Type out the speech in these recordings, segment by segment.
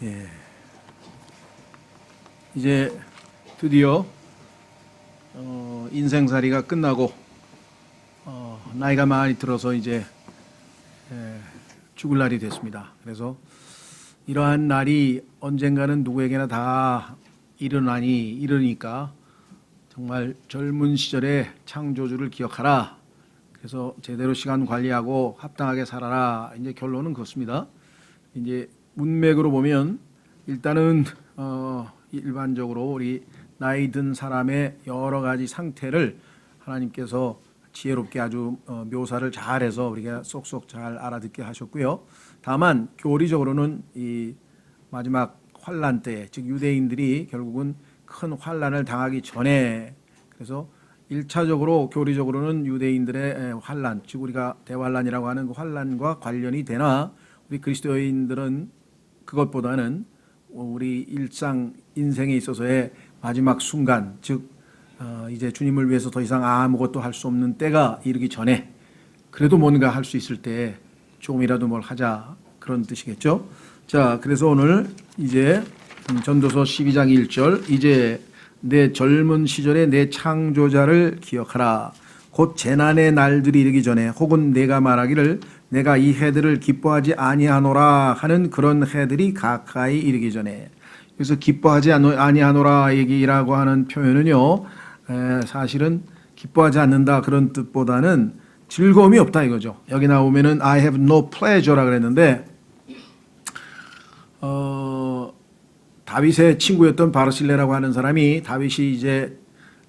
예. 이제 드디어 인생살이가 끝나고 나이가 많이 들어서 이제 죽을 날이 됐습니다. 그래서 이러한 날이 언젠가는 누구에게나 다 이르니까 정말 젊은 시절의 창조주를 기억하라. 그래서 제대로 시간 관리하고 합당하게 살아라. 이제 결론은 그렇습니다. 이제 문맥으로 보면 일단은 일반적으로 우리 나이 든 사람의 여러 가지 상태를 하나님께서 지혜롭게 아주 묘사를 잘해서 우리가 쏙쏙 잘 알아듣게 하셨고요. 다만 교리적으로는 이 마지막 환란 때, 즉 유대인들이 결국은 큰 환란을 당하기 전에, 그래서 1차적으로 교리적으로는 유대인들의 환란, 즉 우리가 대환란이라고 하는 그 환란과 관련이 되나, 우리 그리스도인들은 그것보다는 우리 일상 인생에 있어서의 마지막 순간, 즉 이제 주님을 위해서 더 이상 아무것도 할 수 없는 때가 이르기 전에 그래도 뭔가 할 수 있을 때 조금이라도 뭘 하자, 그런 뜻이겠죠. 자, 그래서 오늘 이제 전도서 12장 1절, 이제 내 젊은 시절에 내 창조자를 기억하라. 곧 재난의 날들이 이르기 전에, 혹은 내가 말하기를 내가 이 해들을 기뻐하지 아니하노라 하는 그런 해들이 가까이 이르기 전에. 그래서 기뻐하지 아니하노라 얘기라고 하는 표현은요, 사실은 기뻐하지 않는다 그런 뜻보다는 즐거움이 없다 이거죠. 여기 나오면은 I have no pleasure라 그랬는데, 다윗의 친구였던 바르실레라고 하는 사람이, 다윗이 이제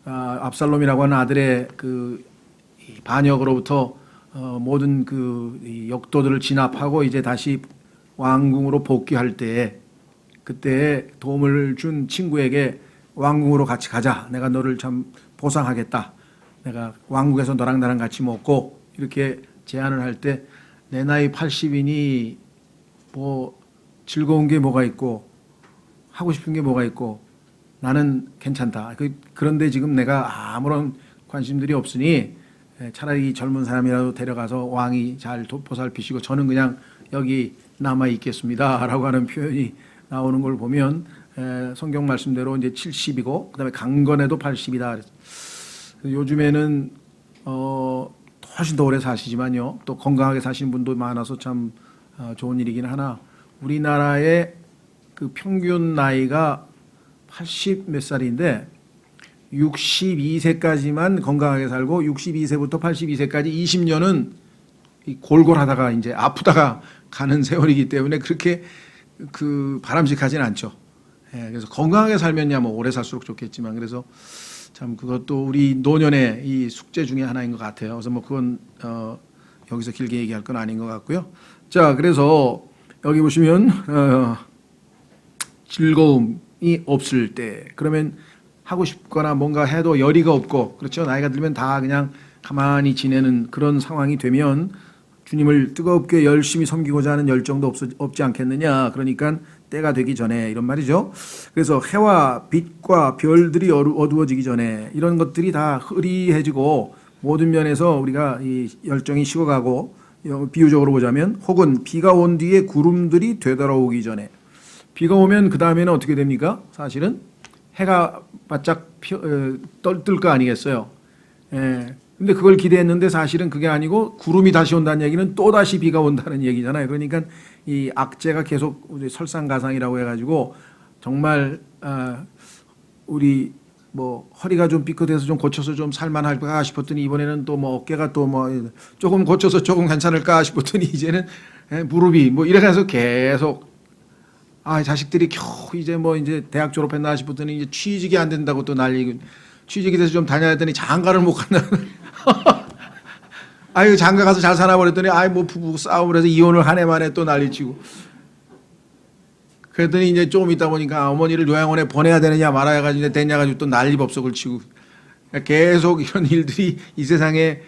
압살롬이라고 하는 아들의 그 반역으로부터 모든 그 역도들을 진압하고 이제 다시 왕궁으로 복귀할 때, 그때 도움을 준 친구에게 왕궁으로 같이 가자. 내가 너를 참 보상하겠다. 내가 왕국에서 너랑 나랑 같이 먹고, 이렇게 제안을 할 때 내 나이 80이니 뭐 즐거운 게 뭐가 있고 하고 싶은 게 뭐가 있고 나는 괜찮다. 그런데 지금 내가 아무런 관심들이 없으니 차라리 젊은 사람이라도 데려가서 왕이 잘 보살피시고 저는 그냥 여기 남아 있겠습니다 라고 하는 표현이 나오는 걸 보면 성경 말씀대로 이제 70이고 그다음에 강건해도 80이다. 요즘에는 훨씬 더 오래 사시지만요, 또 건강하게 사시는 분도 많아서 참 좋은 일이긴 하나, 우리나라의 그 평균 나이가 80 몇 살인데 62세까지만 건강하게 살고 62세부터 82세까지 20년은 골골하다가 이제 아프다가 가는 세월이기 때문에 그렇게 그 바람직하진 않죠. 그래서 건강하게 살면야 뭐 오래 살수록 좋겠지만, 그래서 참 그것도 우리 노년의 이 숙제 중에 하나인 것 같아요. 그래서 뭐 그건 여기서 길게 얘기할 건 아닌 것 같고요. 자, 그래서 여기 보시면 즐거움이 없을 때, 그러면 하고 싶거나 뭔가 해도 열의가 없고, 그렇죠. 나이가 들면 다 그냥 가만히 지내는 그런 상황이 되면 주님을 뜨겁게 열심히 섬기고자 하는 열정도 없지 않겠느냐. 그러니까 때가 되기 전에, 이런 말이죠. 그래서 해와 빛과 별들이 어두워지기 전에, 이런 것들이 다 흐리해지고 모든 면에서 우리가 이 열정이 식어가고, 비유적으로 보자면 혹은 비가 온 뒤에 구름들이 되돌아오기 전에. 비가 오면 그 다음에는 어떻게 됩니까? 사실은 해가 바짝 뜰 거 아니겠어요. 근데 그걸 기대했는데 사실은 그게 아니고 구름이 다시 온다는 얘기는 또 다시 비가 온다는 얘기잖아요. 그러니까 이 악재가 계속 설상가상이라고 해가지고 정말 우리 뭐 허리가 좀 삐끗해서 좀 고쳐서 좀 살만할까 싶었더니 이번에는 또 뭐 어깨가 또 뭐 조금 고쳐서 조금 괜찮을까 싶었더니 이제는 무릎이 뭐 이래가서 계속 자식들이 겨우 이제 뭐 이제 대학 졸업했나 싶었더니 이제 취직이 안 된다고 또 난리고, 취직이 돼서 좀 다녀야 했더니 장가를 못 간다. 아유, 장가 가서 잘 사나 버렸더니 뭐 부부 싸움을 해서 이혼을 한 해 만에 또 난리치고. 그랬더니 이제 조금 있다 보니까 어머니를 요양원에 보내야 되느냐 말아야 가지고 됐냐 가지고 또 난리법석을 치고. 계속 이런 일들이, 이 세상에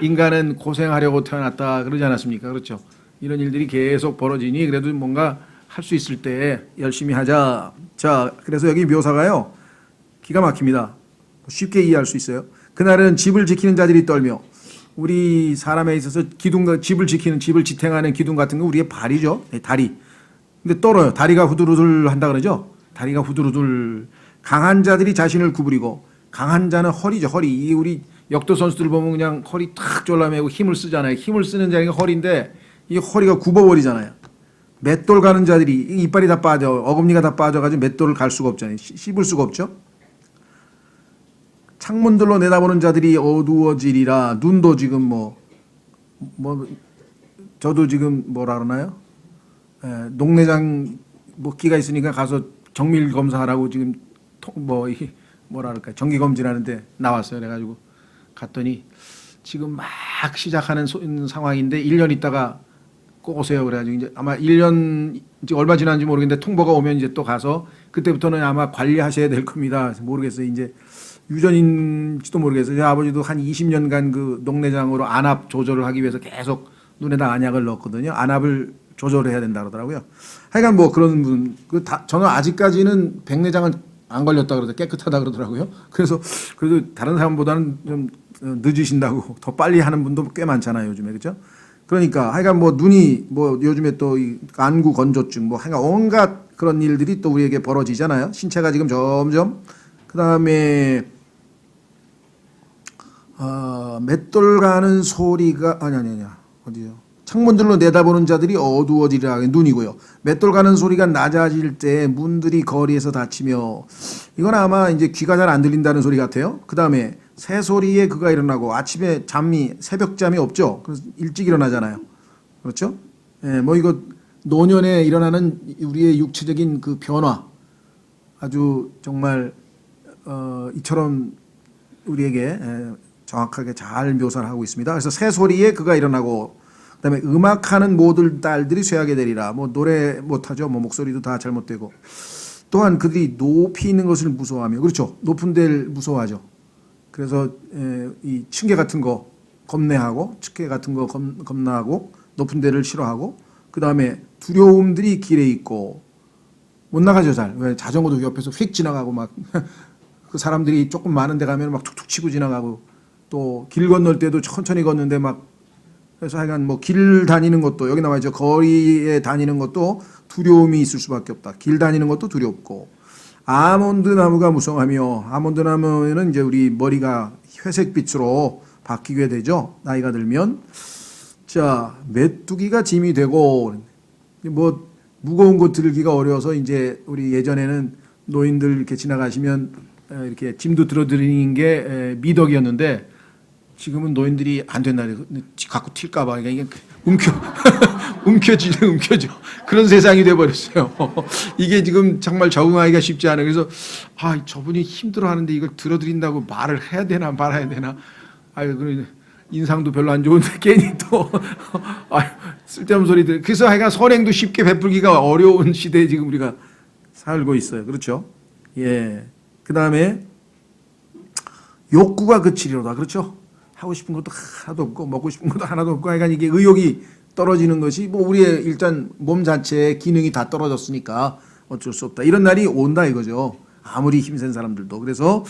인간은 고생하려고 태어났다 그러지 않았습니까? 그렇죠. 이런 일들이 계속 벌어지니 그래도 뭔가 할 수 있을 때 열심히 하자. 자, 그래서 여기 묘사가요, 기가 막힙니다. 쉽게 이해할 수 있어요. 그날은 집을 지키는 자들이 떨며, 우리 사람에 있어서 집을 지키는, 집을 지탱하는 기둥 같은 거 우리의 발이죠. 다리. 근데 떨어요. 다리가 후두루들 한다 그러죠. 다리가 후두루들. 강한 자들이 자신을 구부리고 강한 자는 허리죠. 허리. 이 우리 역도 선수들 보면 그냥 허리 탁 졸라매고 힘을 쓰잖아요. 힘을 쓰는 자리가 허리인데 이 허리가 굽어버리잖아요. 맷돌 가는 자들이 이빨이 다 빠져 어금니가 다 빠져가지고 맷돌을 갈 수가 없잖아요. 씹을 수가 없죠. 창문들로 내다보는 자들이 어두워지리라. 눈도 지금 뭐 저도 지금 뭐라 그러나요? 녹내장 뭐 끼가 있으니까 가서 정밀 검사하라고 지금 뭐라 그럴까 정기 검진하는데 나왔어요. 그래가지고 갔더니 지금 막 시작하는 상황인데 1년 있다가 꼭 오세요. 그래가지고 이제 아마 1년 이제 얼마 지났는지 모르겠는데 통보가 오면 이제 또 가서 그때부터는 아마 관리하셔야 될 겁니다. 모르겠어요. 이제 유전인지도 모르겠어요. 제 아버지도 한 20년간 그 녹내장으로 안압 조절을 하기 위해서 계속 눈에다 안약을 넣었거든요. 안압을 조절해야 된다 그러더라고요. 하여간 뭐 그런 분, 저는 아직까지는 백내장은 안 걸렸다 그러더라고요. 깨끗하다 그러더라고요. 그래서 그래도 다른 사람보다는 좀 늦으신다고 더 빨리 하는 분도 꽤 많잖아요. 요즘에. 그렇죠? 그러니까 하여간 뭐 눈이 뭐 요즘에 또 이 안구 건조증 뭐 하여간 온갖 그런 일들이 또 우리에게 벌어지잖아요. 신체가 지금 점점 그다음에 맷돌 가는 소리가 아니 어디요? 창문들로 내다보는 자들이 어두워지리라. 눈이고요. 맷돌 가는 소리가 낮아질 때 문들이 거리에서 닫히며 이건 아마 이제 귀가 잘 안 들린다는 소리 같아요. 그다음에 새소리에 그가 일어나고 아침에 새벽 잠이 없죠. 그래서 일찍 일어나잖아요. 그렇죠? 예, 뭐 이거 노년에 일어나는 우리의 육체적인 그 변화 아주 정말 이처럼 우리에게 정확하게 잘 묘사를 하고 있습니다. 그래서 새소리에 그가 일어나고 그다음에 음악하는 모든 딸들이 쇠하게 되리라. 뭐 노래 못하죠. 뭐 목소리도 다 잘못되고 또한 그들이 높이 있는 것을 무서워하며 그렇죠. 높은 데를 무서워하죠. 그래서 이 층계 같은 거 겁내하고 층계 같은 거 겁나하고 높은 데를 싫어하고 그다음에 두려움들이 길에 있고 못 나가죠. 잘. 왜 자전거도 옆에서 휙 지나가고 막 그 사람들이 조금 많은 데 가면 막 툭툭 치고 지나가고 또 길 건널 때도 천천히 걷는데 막 그래서 하여간 뭐 길 다니는 것도 여기 나와 있죠. 거리에 다니는 것도 두려움이 있을 수밖에 없다. 길 다니는 것도 두렵고 아몬드 나무가 무성하며 아몬드 나무는 이제 우리 머리가 회색빛으로 바뀌게 되죠. 나이가 들면 자 메뚜기가 짐이 되고 뭐 무거운 거 들기가 어려워서 이제 우리 예전에는 노인들 이렇게 지나가시면 이렇게 짐도 들어드리는 게 미덕이었는데 지금은 노인들이 안 된다. 갖고 튈까봐. 이게 움켜져. 그런 세상이 돼버렸어요. 이게 지금 정말 적응하기가 쉽지 않아요. 그래서, 저분이 힘들어 하는데 이걸 들어드린다고 말을 해야 되나 말아야 되나. 인상도 별로 안 좋은데 괜히 또, 쓸데없는 소리들. 그래서 하여간 선행도 쉽게 베풀기가 어려운 시대에 지금 우리가 살고 있어요. 그렇죠? 예. 그 다음에 욕구가 그치리로다. 그렇죠? 하고 싶은 것도 하나도 없고 먹고 싶은 것도 하나도 없고 하여간 이게 의욕이 떨어지는 것이 뭐 우리의 일단 몸 자체의 기능이 다 떨어졌으니까 어쩔 수 없다. 이런 날이 온다 이거죠. 아무리 힘센 사람들도. 그래서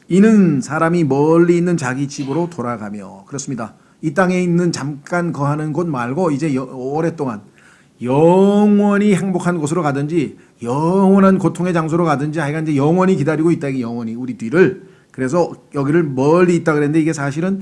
이는 사람이 멀리 있는 자기 집으로 돌아가며 그렇습니다. 이 땅에 있는 잠깐 거하는 곳 말고 이제 오랫동안 영원히 행복한 곳으로 가든지 영원한 고통의 장소로 가든지 하여간 이제 영원히 기다리고 있다. 이게 영원히 우리 뒤를. 그래서 여기를 멀리 있다 그랬는데 이게 사실은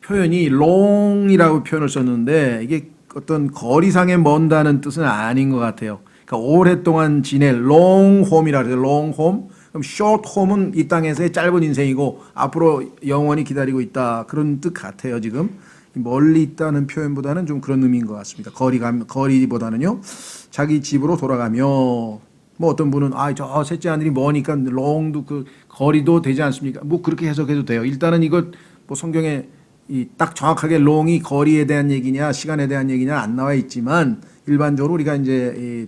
표현이 long이라고 표현을 썼는데 이게 어떤 거리상에 먼다는 뜻은 아닌 것 같아요. 그러니까 오랫동안 지낼 long home이라 그래요. long home. 그럼 short home은 이 땅에서의 짧은 인생이고 앞으로 영원히 기다리고 있다. 그런 뜻 같아요. 지금. 멀리 있다는 표현보다는 좀 그런 의미인 것 같습니다. 거리보다는요. 자기 집으로 돌아가며 뭐 어떤 분은 저 셋째 아들이 머니까 long도 그 거리도 되지 않습니까? 뭐 그렇게 해석해도 돼요. 일단은 이거 뭐 성경에 딱 정확하게 long이 거리에 대한 얘기냐 시간에 대한 얘기냐 안 나와 있지만 일반적으로 우리가 이제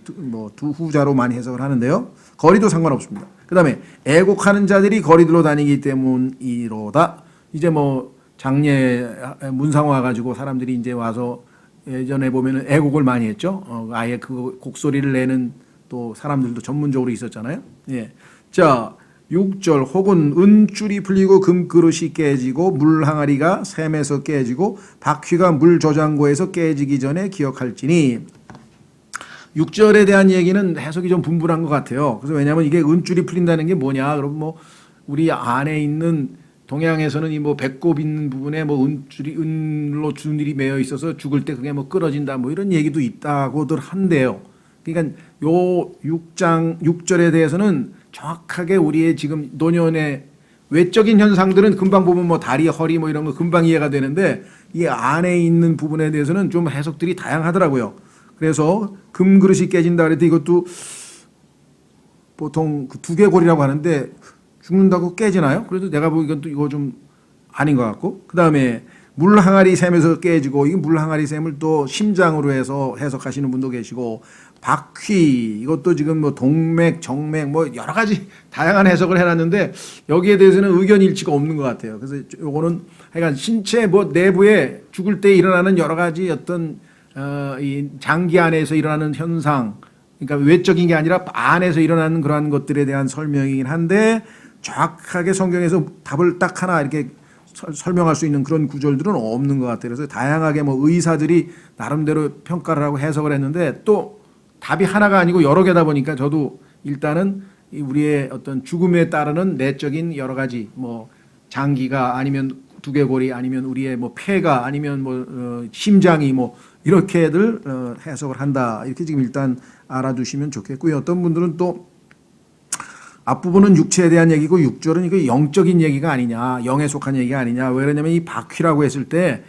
두 후자로 많이 해석을 하는데요. 거리도 상관없습니다. 그다음에 애곡하는 자들이 거리들로 다니기 때문이로다. 이제 뭐 장례 문상 와가지고 사람들이 이제 와서 예전에 보면은 애곡을 많이 했죠. 아예 그 곡소리를 내는 또 사람들도 전문적으로 있었잖아요. 예. 자, 6절 혹은 은줄이 풀리고 금그릇이 깨지고 물 항아리가 샘에서 깨지고 바퀴가 물 저장고에서 깨지기 전에 기억할지니 6절에 대한 얘기는 해석이 좀 분분한 것 같아요. 그래서 왜냐하면 이게 은줄이 풀린다는 게 뭐냐? 그럼 뭐 우리 안에 있는 동양에서는 이 뭐 배꼽 있는 부분에 뭐 은줄이 은로 줄이 매여 있어서 죽을 때 그게 뭐 끊어진다 뭐 이런 얘기도 있다고들 한대요. 그러니까 요 6절에 대해서는 정확하게 우리의 지금 노년의 외적인 현상들은 금방 보면 뭐 다리, 허리 뭐 이런 거 금방 이해가 되는데 이 안에 있는 부분에 대해서는 좀 해석들이 다양하더라고요. 그래서 금그릇이 깨진다 그랬더니 이것도 보통 그 두개골이라고 하는데 죽는다고 깨지나요? 그래도 내가 보기엔 또 이거 좀 아닌 것 같고, 그 다음에 물 항아리 샘에서 깨지고, 이 물 항아리 샘을 또 심장으로 해서 해석하시는 분도 계시고, 바퀴 이것도 지금 뭐 동맥, 정맥 뭐 여러 가지 다양한 해석을 해놨는데 여기에 대해서는 의견 일치가 없는 것 같아요. 그래서 요거는 하여간 신체 뭐 내부에 죽을 때 일어나는 여러 가지 어떤 이 장기 안에서 일어나는 현상, 그러니까 외적인 게 아니라 안에서 일어나는 그러한 것들에 대한 설명이긴 한데 정확하게 성경에서 답을 딱 하나 이렇게 설명할 수 있는 그런 구절들은 없는 것 같아요. 그래서 다양하게 뭐 의사들이 나름대로 평가를 하고 해석을 했는데 또 답이 하나가 아니고 여러 개다 보니까 저도 일단은 우리의 어떤 죽음에 따르는 내적인 여러 가지 뭐 장기가 아니면 두개골이 아니면 우리의 뭐 폐가 아니면 뭐 심장이 뭐 이렇게들 해석을 한다. 이렇게 지금 일단 알아두시면 좋겠고요. 어떤 분들은 또 앞부분은 육체에 대한 얘기고 6절은 이거 영적인 얘기가 아니냐, 영에 속한 얘기가 아니냐. 왜 그러냐면 이 바퀴라고 했을 때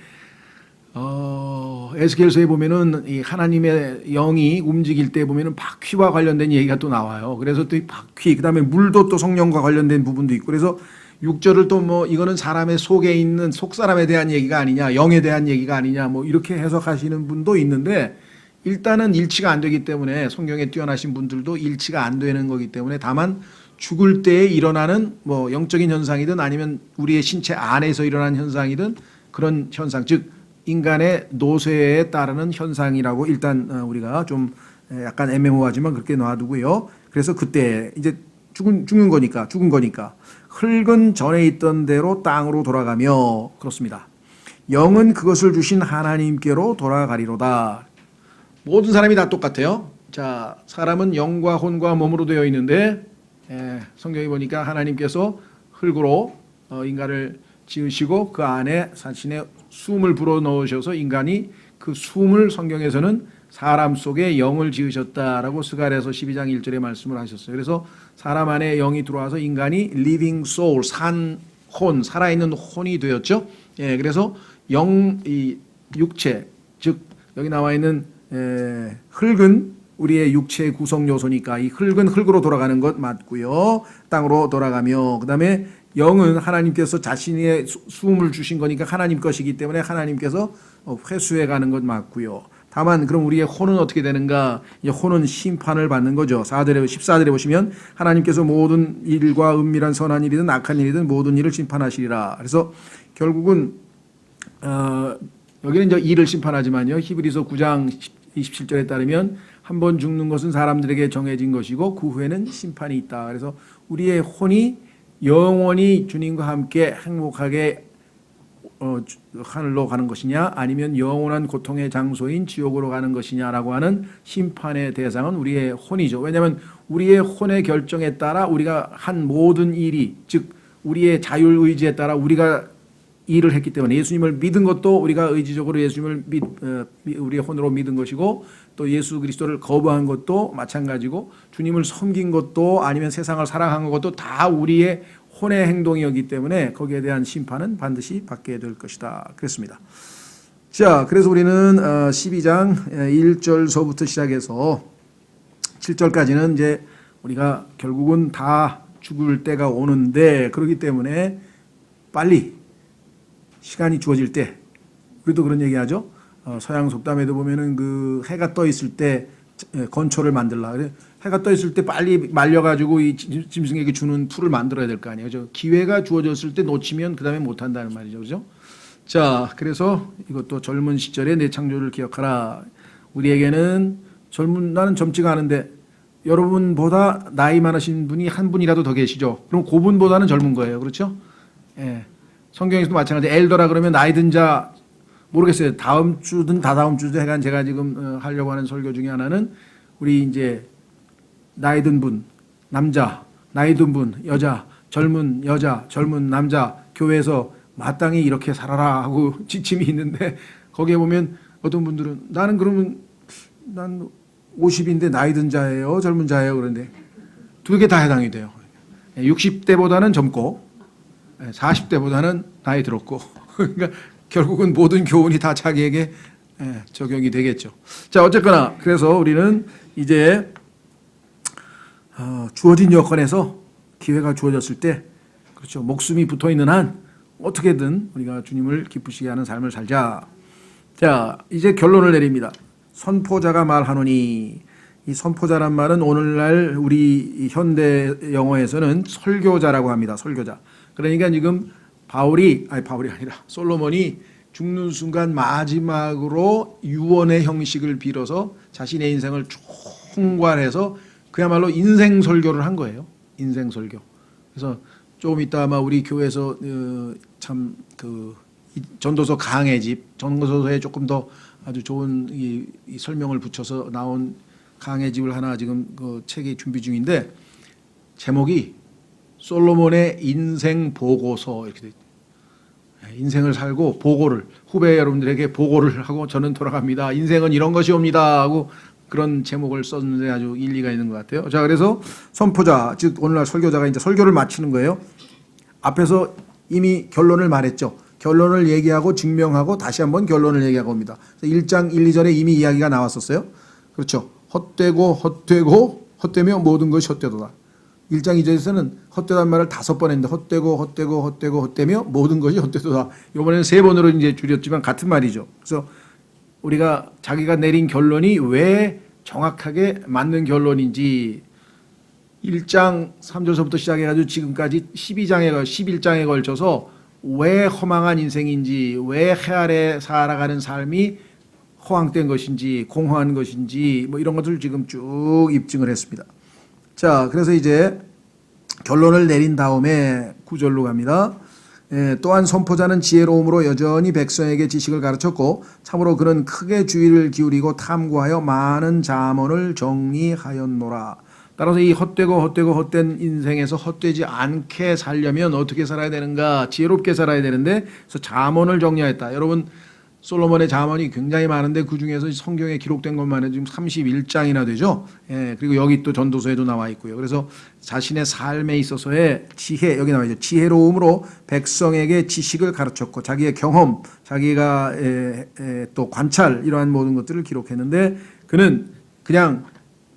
에스겔서에 보면은 이 하나님의 영이 움직일 때 보면은 바퀴와 관련된 얘기가 또 나와요. 그래서 또 이 바퀴, 그다음에 물도 또 성령과 관련된 부분도 있고, 그래서 6절을 또 뭐 이거는 사람의 속에 있는 속 사람에 대한 얘기가 아니냐, 영에 대한 얘기가 아니냐, 뭐 이렇게 해석하시는 분도 있는데 일단은 일치가 안 되기 때문에 성경에 뛰어나신 분들도 일치가 안 되는 거기 때문에 다만 죽을 때에 일어나는 뭐 영적인 현상이든 아니면 우리의 신체 안에서 일어나는 현상이든 그런 현상, 즉 인간의 노쇠에 따르는 현상이라고 일단 우리가 좀 약간 애매모호하지만 그렇게 놔두고요. 그래서 그때 이제 죽은 거니까 흙은 전에 있던 대로 땅으로 돌아가며, 그렇습니다. 영은 그것을 주신 하나님께로 돌아가리로다. 모든 사람이 다 똑같아요. 자, 사람은 영과 혼과 몸으로 되어 있는데 성경에 보니까 하나님께서 흙으로 인간을 지으시고 그 안에 자신의 숨을 불어넣으셔서 인간이 그 숨을 성경에서는 사람 속에 영을 지으셨다라고 스가랴서 12장 1절에 말씀을 하셨어요. 그래서 사람 안에 영이 들어와서 인간이 living soul, 혼, 살아있는 혼이 되었죠. 예, 그래서 이 육체, 즉 여기 나와 있는 흙은 우리의 육체의 구성 요소니까 이 흙은 흙으로 돌아가는 것 맞고요. 땅으로 돌아가며, 그 다음에 영은 하나님께서 자신의 숨을 주신 거니까 하나님 것이기 때문에 하나님께서 회수해 가는 것 맞고요. 다만 그럼 우리의 혼은 어떻게 되는가? 이제 혼은 심판을 받는 거죠. 14절에 보시면 하나님께서 모든 일과 은밀한 선한 일이든 악한 일이든 모든 일을 심판하시리라. 그래서 결국은 여기는 이제 일을 심판하지만요. 히브리서 9장 27절에 따르면 한 번 죽는 것은 사람들에게 정해진 것이고 그 후에는 심판이 있다. 그래서 우리의 혼이 영원히 주님과 함께 행복하게 하늘로 가는 것이냐 아니면 영원한 고통의 장소인 지옥으로 가는 것이냐라고 하는 심판의 대상은 우리의 혼이죠. 왜냐하면 우리의 혼의 결정에 따라 우리가 한 모든 일이, 즉 우리의 자율의지에 따라 우리가 일을 했기 때문에 예수님을 믿은 것도 우리가 의지적으로 예수님을 우리의 혼으로 믿은 것이고 또 예수 그리스도를 거부한 것도 마찬가지고 주님을 섬긴 것도 아니면 세상을 사랑한 것도 다 우리의 혼의 행동이었기 때문에 거기에 대한 심판은 반드시 받게 될 것이다. 그랬습니다. 자, 그래서 우리는 12장 1절서부터 시작해서 7절까지는 이제 우리가 결국은 다 죽을 때가 오는데 그렇기 때문에 빨리 시간이 주어질 때, 우리도 그런 얘기하죠. 서양 속담에도 보면은 그 해가 떠 있을 때 건초를 만들라. 그래 해가 떠 있을 때 빨리 말려가지고 이 짐승에게 주는 풀을 만들어야 될 거 아니에요. 저 기회가 주어졌을 때 놓치면 그 다음에 못한다는 말이죠, 그죠? 자, 그래서 이것도 젊은 시절의 내 창조를 기억하라. 우리에게는 나는 젊지가 않은데 여러분보다 나이 많으신 분이 한 분이라도 더 계시죠. 그럼 그분보다는 젊은 거예요, 그렇죠? 예. 성경에서도 마찬가지. 엘더라 그러면 나이 든 자, 모르겠어요. 다음 주든 다다음 주든 해간 제가 지금 하려고 하는 설교 중에 하나는 우리 이제 나이 든 분, 남자, 나이 든 분, 여자, 젊은 여자, 젊은 남자, 교회에서 마땅히 이렇게 살아라 하고 지침이 있는데 거기에 보면 어떤 분들은 나는 그러면 난 50인데 나이 든 자예요, 젊은 자예요. 그런데 두 개 다 해당이 돼요. 60대보다는 젊고 40대보다는 나이 들었고 그러니까 결국은 모든 교훈이 다 자기에게 적용이 되겠죠. 자, 어쨌거나 그래서 우리는 이제 주어진 여건에서 기회가 주어졌을 때 그렇죠. 목숨이 붙어 있는 한 어떻게든 우리가 주님을 기쁘시게 하는 삶을 살자. 자, 이제 결론을 내립니다. 선포자가 말하노니, 이 선포자란 말은 오늘날 우리 현대 영어에서는 설교자라고 합니다. 설교자. 그러니까 지금 바울이 아니라 솔로몬이 죽는 순간 마지막으로 유언의 형식을 빌어서 자신의 인생을 총괄해서 그야말로 인생 설교를 한 거예요. 인생 설교. 그래서 조금 이따 아마 우리 교회에서 참 그 전도서 강의 집, 전도서에 조금 더 아주 좋은 이 설명을 붙여서 나온 강의 집을 하나 지금 그 책이 준비 중인데 제목이 솔로몬의 인생 보고서 이렇게 돼 있어요. 인생을 살고 보고를 후배 여러분들에게 보고를 하고 저는 돌아갑니다. 인생은 이런 것이옵니다 하고 그런 제목을 썼는데 아주 일리가 있는 것 같아요. 자, 그래서 선포자, 즉 오늘날 설교자가 이제 설교를 마치는 거예요. 앞에서 이미 결론을 말했죠. 결론을 얘기하고 증명하고 다시 한번 결론을 얘기하고 옵니다. 1장 1, 2절에 이미 이야기가 나왔었어요. 그렇죠. 헛되며 모든 것이 헛되도다. 1장 2절에서는 헛되단 말을 5번 했는데 헛되며 모든 것이 헛되도다. 이번에는 3번으로 이제 줄였지만 같은 말이죠. 그래서 우리가 자기가 내린 결론이 왜 정확하게 맞는 결론인지 1장 3절서부터 시작해가지고 지금까지 11장에 걸쳐서 왜 허망한 인생인지, 왜 해 아래 살아가는 삶이 허황된 것인지, 공허한 것인지, 뭐 이런 것들을 지금 쭉 입증을 했습니다. 자, 그래서 이제 결론을 내린 다음에 9절로 갑니다. 또한 선포자는 지혜로움으로 여전히 백성에게 지식을 가르쳤고 참으로 그는 크게 주의를 기울이고 탐구하여 많은 잠언을 정리하였노라. 따라서 이 헛된 인생에서 헛되지 않게 살려면 어떻게 살아야 되는가? 지혜롭게 살아야 되는데 그래서 잠언을 정리하였다. 여러분 솔로몬의 잠언이 굉장히 많은데 그중에서 성경에 기록된 것만 해도 지금 31장이나 되죠. 그리고 여기 또 전도서에도 나와 있고요. 그래서 자신의 삶에 있어서의 지혜, 여기 나와 있죠. 지혜로움으로 백성에게 지식을 가르쳤고 자기의 경험, 자기가 또 관찰 이러한 모든 것들을 기록했는데 그는 그냥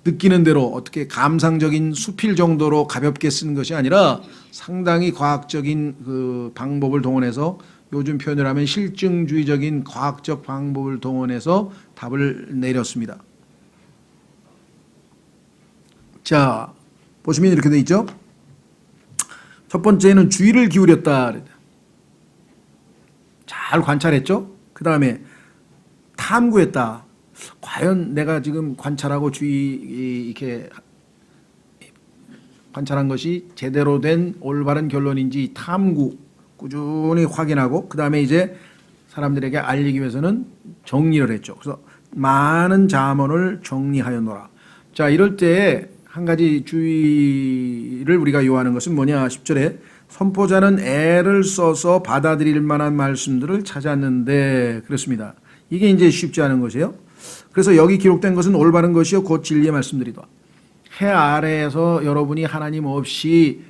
느끼는 대로 어떻게 감상적인 수필 정도로 가볍게 쓰는 것이 아니라 상당히 과학적인 그 방법을 동원해서 요즘 표현을 하면 실증주의적인 과학적 방법을 동원해서 답을 내렸습니다. 자, 보시면 이렇게 돼 있죠. 첫 번째는 주의를 기울였다. 잘 관찰했죠. 그 다음에 탐구했다. 과연 내가 지금 관찰하고 이렇게 관찰한 것이 제대로 된 올바른 결론인지 탐구 꾸준히 확인하고 그 다음에 이제 사람들에게 알리기 위해서는 정리를 했죠. 그래서 많은 잠언을 정리하였노라. 자, 이럴 때 한 가지 주의를 우리가 요하는 것은 뭐냐? 10절에 선포자는 애를 써서 받아들일 만한 말씀들을 찾았는데 그렇습니다. 이게 이제 쉽지 않은 것이에요. 그래서 여기 기록된 것은 올바른 것이요 곧 진리의 말씀들이다. 해 아래에서 여러분이 하나님 없이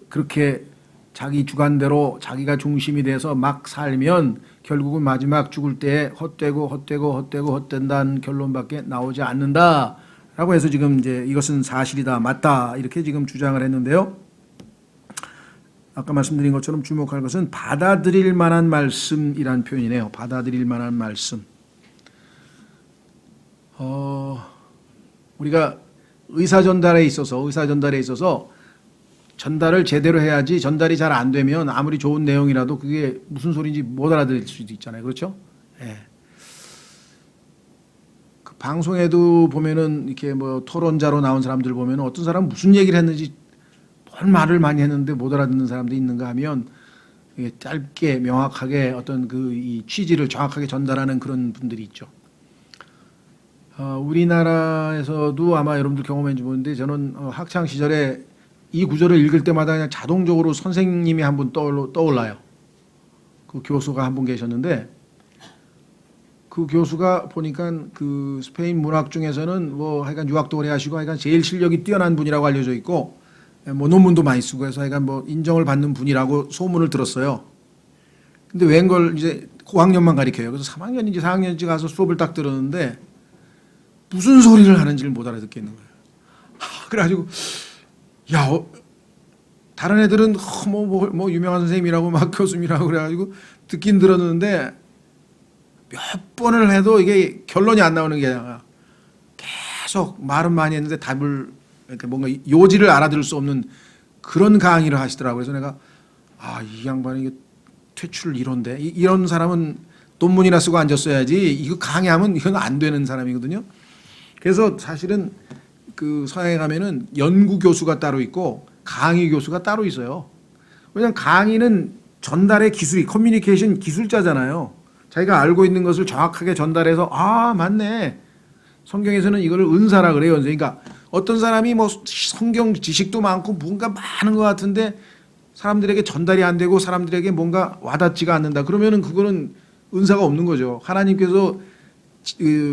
그렇게 자기 주관대로 자기가 중심이 돼서 막 살면 결국은 마지막 죽을 때 헛된다는 결론밖에 나오지 않는다라고 해서 지금 이제 이것은 사실이다, 맞다 이렇게 지금 주장을 했는데요. 아까 말씀드린 것처럼 주목할 것은 받아들일 만한 말씀이란 표현이네요. 받아들일 만한 말씀. 우리가 의사 전달에 있어서 전달을 제대로 해야지 전달이 잘 안 되면 아무리 좋은 내용이라도 그게 무슨 소리인지 못 알아들을 수도 있잖아요. 그렇죠? 예. 그 방송에도 보면은 이렇게 뭐 토론자로 나온 사람들 보면 어떤 사람은 무슨 얘기를 했는지 뭔 말을 많이 했는데 못 알아듣는 사람도 있는가 하면 짧게 명확하게 어떤 그 이 취지를 정확하게 전달하는 그런 분들이 있죠. 우리나라에서도 아마 여러분들 경험했는지 모르는데 저는 학창 시절에 이 구절을 읽을 때마다 그냥 자동적으로 선생님이 한 분 떠올라요. 그 교수가 한 분 계셨는데 그 교수가 보니까 그 스페인 문학 중에서는 뭐 하여간 유학도 오래 하시고 하여간 제일 실력이 뛰어난 분이라고 알려져 있고 뭐 논문도 많이 쓰고 해서 하여간 뭐 인정을 받는 분이라고 소문을 들었어요. 근데 웬걸 이제 고학년만 가르쳐요. 그래서 3학년인지 4학년인지 가서 수업을 딱 들었는데 무슨 소리를 하는지를 못 알아듣겠는 거예요. 그래가지고 야 다른 애들은 뭐 유명한 선생님이라고 막 교수님이라고 그래가지고 듣긴 들었는데 몇 번을 해도 이게 결론이 안 나오는 게 아니라 계속 말은 많이 했는데 답을 이렇게 뭔가 요지를 알아들을 수 없는 그런 강의를 하시더라고요. 그래서 내가 이 양반이 이게 퇴출을 이런데 이런 사람은 논문이나 쓰고 앉았어야지 이거 강의하면 이건 안 되는 사람이거든요. 그래서 사실은 그 서양에 가면은 연구 교수가 따로 있고 강의 교수가 따로 있어요. 왜냐하면 강의는 전달의 기술이 커뮤니케이션 기술자잖아요. 자기가 알고 있는 것을 정확하게 전달해서 맞네. 성경에서는 이거를 은사라 그래요. 그러니까 어떤 사람이 뭐 성경 지식도 많고 뭔가 많은 것 같은데 사람들에게 전달이 안 되고 사람들에게 뭔가 와닿지가 않는다. 그러면은 그거는 은사가 없는 거죠. 하나님께서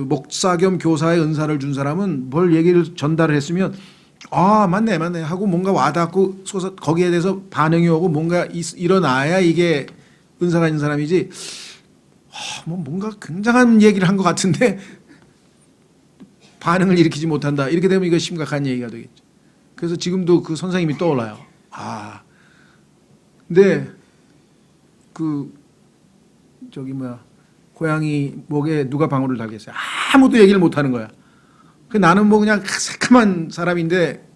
목사 겸 교사의 은사를 준 사람은 뭘 얘기를 전달을 했으면 맞네 하고 뭔가 와닿고 거기에 대해서 반응이 오고 뭔가 일어나야 이게 은사가 있는 사람이지. 뭔가 굉장한 얘기를 한 것 같은데 반응을 일으키지 못한다. 이렇게 되면 이거 심각한 얘기가 되겠죠. 그래서 지금도 그 선생님이 떠올라요. 근데 고양이 목에 누가 방울을 달겠어요. 아무도 얘기를 못 하는 거야. 나는 뭐 그냥 새카만 사람인데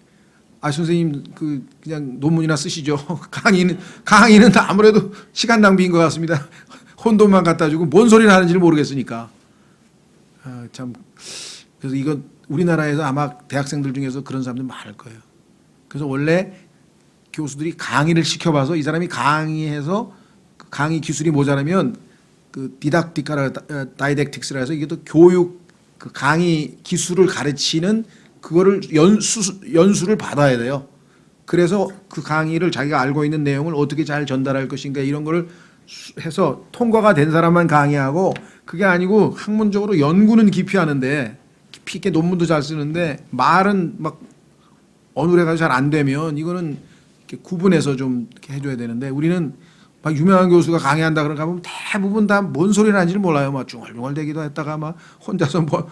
선생님 그냥 논문이나 쓰시죠. 강의는 아무래도 시간 낭비인 것 같습니다. 혼돈만 갖다 주고 뭔 소리를 하는지를 모르겠으니까. 참 그래서 이거 우리나라에서 아마 대학생들 중에서 그런 사람들 많을 거예요. 그래서 원래 교수들이 강의를 시켜봐서 이 사람이 강의해서 강의 기술이 모자라면 그 다이덱틱스라 해서 이게 또 교육 그 강의 기술을 가르치는 그거를 연수를 받아야 돼요. 그래서 그 강의를 자기가 알고 있는 내용을 어떻게 잘 전달할 것인가 이런 거를 해서 통과가 된 사람만 강의하고 그게 아니고 학문적으로 연구는 깊이 하는데 깊이 있게 논문도 잘 쓰는데 말은 막 어눌해가지고 잘 안 되면 이거는 이렇게 구분해서 좀 이렇게 해줘야 되는데 우리는 막 유명한 교수가 강의한다 그러면 가면 대부분 다 뭔 소리를 하는지를 몰라요. 막 중얼중얼대기도 했다가 막 혼자서 뭐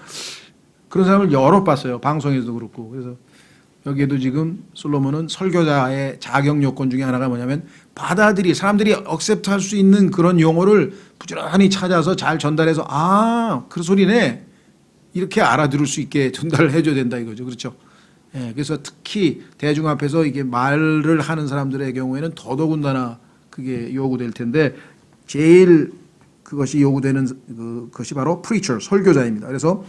그런 사람을 여러 봤어요. 방송에서도 그렇고. 그래서 여기에도 지금 솔로몬은 설교자의 자격 요건 중에 하나가 뭐냐면 사람들이 억셉트 할 수 있는 그런 용어를 부지런히 찾아서 잘 전달해서 그 소리네 이렇게 알아들을 수 있게 전달을 해줘야 된다 이거죠. 그렇죠. 그래서 특히 대중 앞에서 이게 말을 하는 사람들의 경우에는 더더군다나 그게 요구될 텐데 제일 그것이 요구되는 그것이 바로 preacher, 설교자입니다. 그래서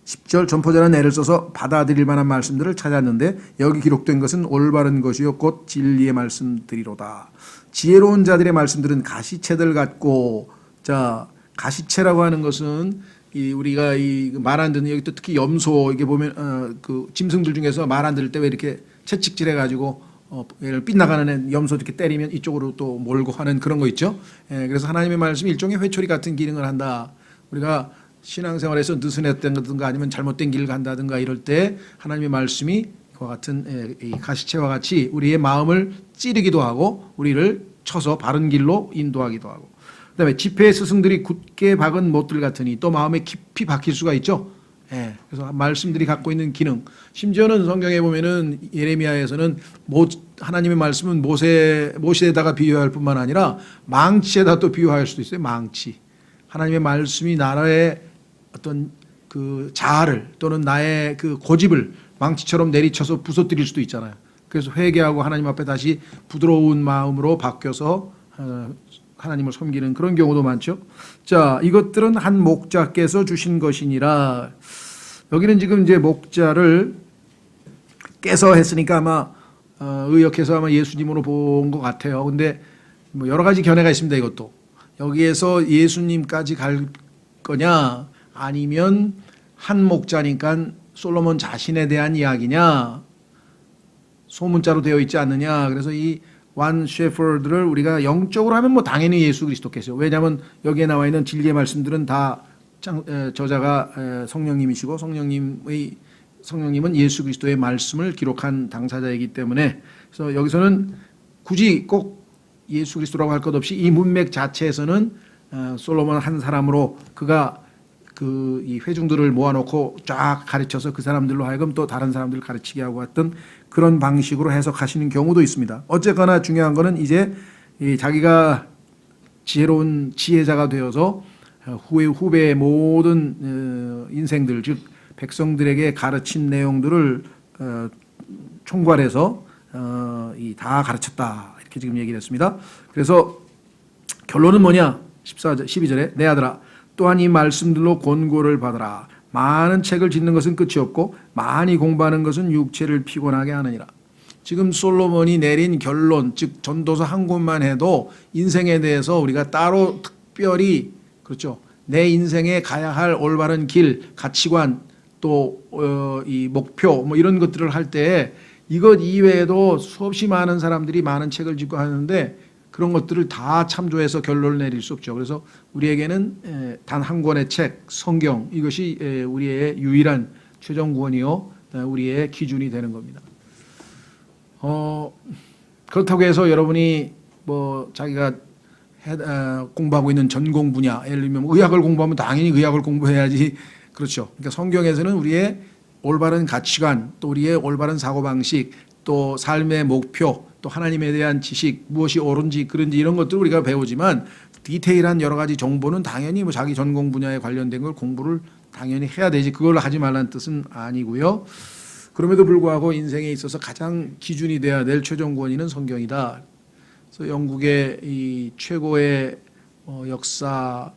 10절 전포자는 애를 써서 받아들일 만한 말씀들을 찾았는데 여기 기록된 것은 올바른 것이요 곧 진리의 말씀들이로다. 지혜로운 자들의 말씀들은 가시채들 같고 가시채라고 하는 것은 우리가 말 안 듣는 여기 또 특히 염소 이게 보면 그 짐승들 중에서 말 안 들을 때 왜 이렇게 채찍질 해가지고 얘를 빗나가는 염소 이렇게 때리면 이쪽으로 또 몰고 하는 그런 거 있죠. 그래서 하나님의 말씀이 일종의 회초리 같은 기능을 한다. 우리가 신앙생활에서 느슨했다든가 아니면 잘못된 길을 간다든가 이럴 때 하나님의 말씀이 그와 같은 이 가시채와 같이 우리의 마음을 찌르기도 하고 우리를 쳐서 바른 길로 인도하기도 하고 그다음에 지폐의 스승들이 굳게 박은 못들 같으니 또 마음에 깊이 박힐 수가 있죠. 그래서 말씀들이 갖고 있는 기능 심지어는 성경에 보면은 예레미야에서는 하나님의 말씀은 못에다가 비유할 뿐만 아니라 망치에다 또 비유할 수도 있어요. 망치. 하나님의 말씀이 나라의 어떤 그 자아를 또는 나의 그 고집을 망치처럼 내리쳐서 부서뜨릴 수도 있잖아요. 그래서 회개하고 하나님 앞에 다시 부드러운 마음으로 바뀌어서 하나님을 섬기는 그런 경우도 많죠. 이것들은 한 목자께서 주신 것이니라. 여기는 지금 이제 목자를 깨서 했으니까 아마 의역해서 아마 예수님으로 본 것 같아요. 근데 뭐 여러 가지 견해가 있습니다. 이것도 여기에서 예수님까지 갈 거냐 아니면 한 목자니까 솔로몬 자신에 대한 이야기냐, 소문자로 되어 있지 않느냐. 그래서 이 one shepherd를 우리가 영적으로 하면 뭐 당연히 예수 그리스도께서요. 왜냐하면 여기에 나와 있는 진리의 말씀들은 다 저자가 성령님이시고 성령님은 예수 그리스도의 말씀을 기록한 당사자이기 때문에, 그래서 여기서는 굳이 꼭 예수 그리스도라고 할 것 없이 이 문맥 자체에서는 솔로몬 한 사람으로 그가 이 회중들을 모아놓고 쫙 가르쳐서 그 사람들로 하여금 또 다른 사람들을 가르치게 하고 왔던 그런 방식으로 해석하시는 경우도 있습니다. 어쨌거나 중요한 거는 이제 자기가 지혜로운 지혜자가 되어서 후배의 모든 인생들, 즉 백성들에게 가르친 내용들을 총괄해서 다 가르쳤다, 이렇게 지금 얘기를 했습니다. 그래서 결론은 뭐냐? 12절에 내 아들아 또한 이 말씀들로 권고를 받으라. 많은 책을 짓는 것은 끝이 없고 많이 공부하는 것은 육체를 피곤하게 하느니라. 지금 솔로몬이 내린 결론, 즉 전도서 한 권만 해도 인생에 대해서 우리가 따로 특별히, 그렇죠, 내 인생에 가야 할 올바른 길, 가치관, 또 이 목표 뭐 이런 것들을 할 때 이것 이외에도 수없이 많은 사람들이 많은 책을 짓고 하는데 그런 것들을 다 참조해서 결론을 내릴 수 없죠. 그래서 우리에게는 단 한 권의 책, 성경, 이것이 우리의 유일한 최종 구원이요, 우리의 기준이 되는 겁니다. 그렇다고 해서 여러분이 뭐 자기가 공부하고 있는 전공 분야, 예를 들면 의학을 공부하면 당연히 의학을 공부해야지, 그렇죠. 그러니까 성경에서는 우리의 올바른 가치관, 또 우리의 올바른 사고방식, 또 삶의 목표, 또 하나님에 대한 지식, 무엇이 옳은지 그런지 이런 것들을 우리가 배우지만 디테일한 여러 가지 정보는 당연히 뭐 자기 전공 분야에 관련된 걸 공부를 당연히 해야 되지, 그걸 하지 말라는 뜻은 아니고요. 그럼에도 불구하고 인생에 있어서 가장 기준이 돼야 될 최종 권위는 성경이다. 그래서 영국의 이 최고의 역사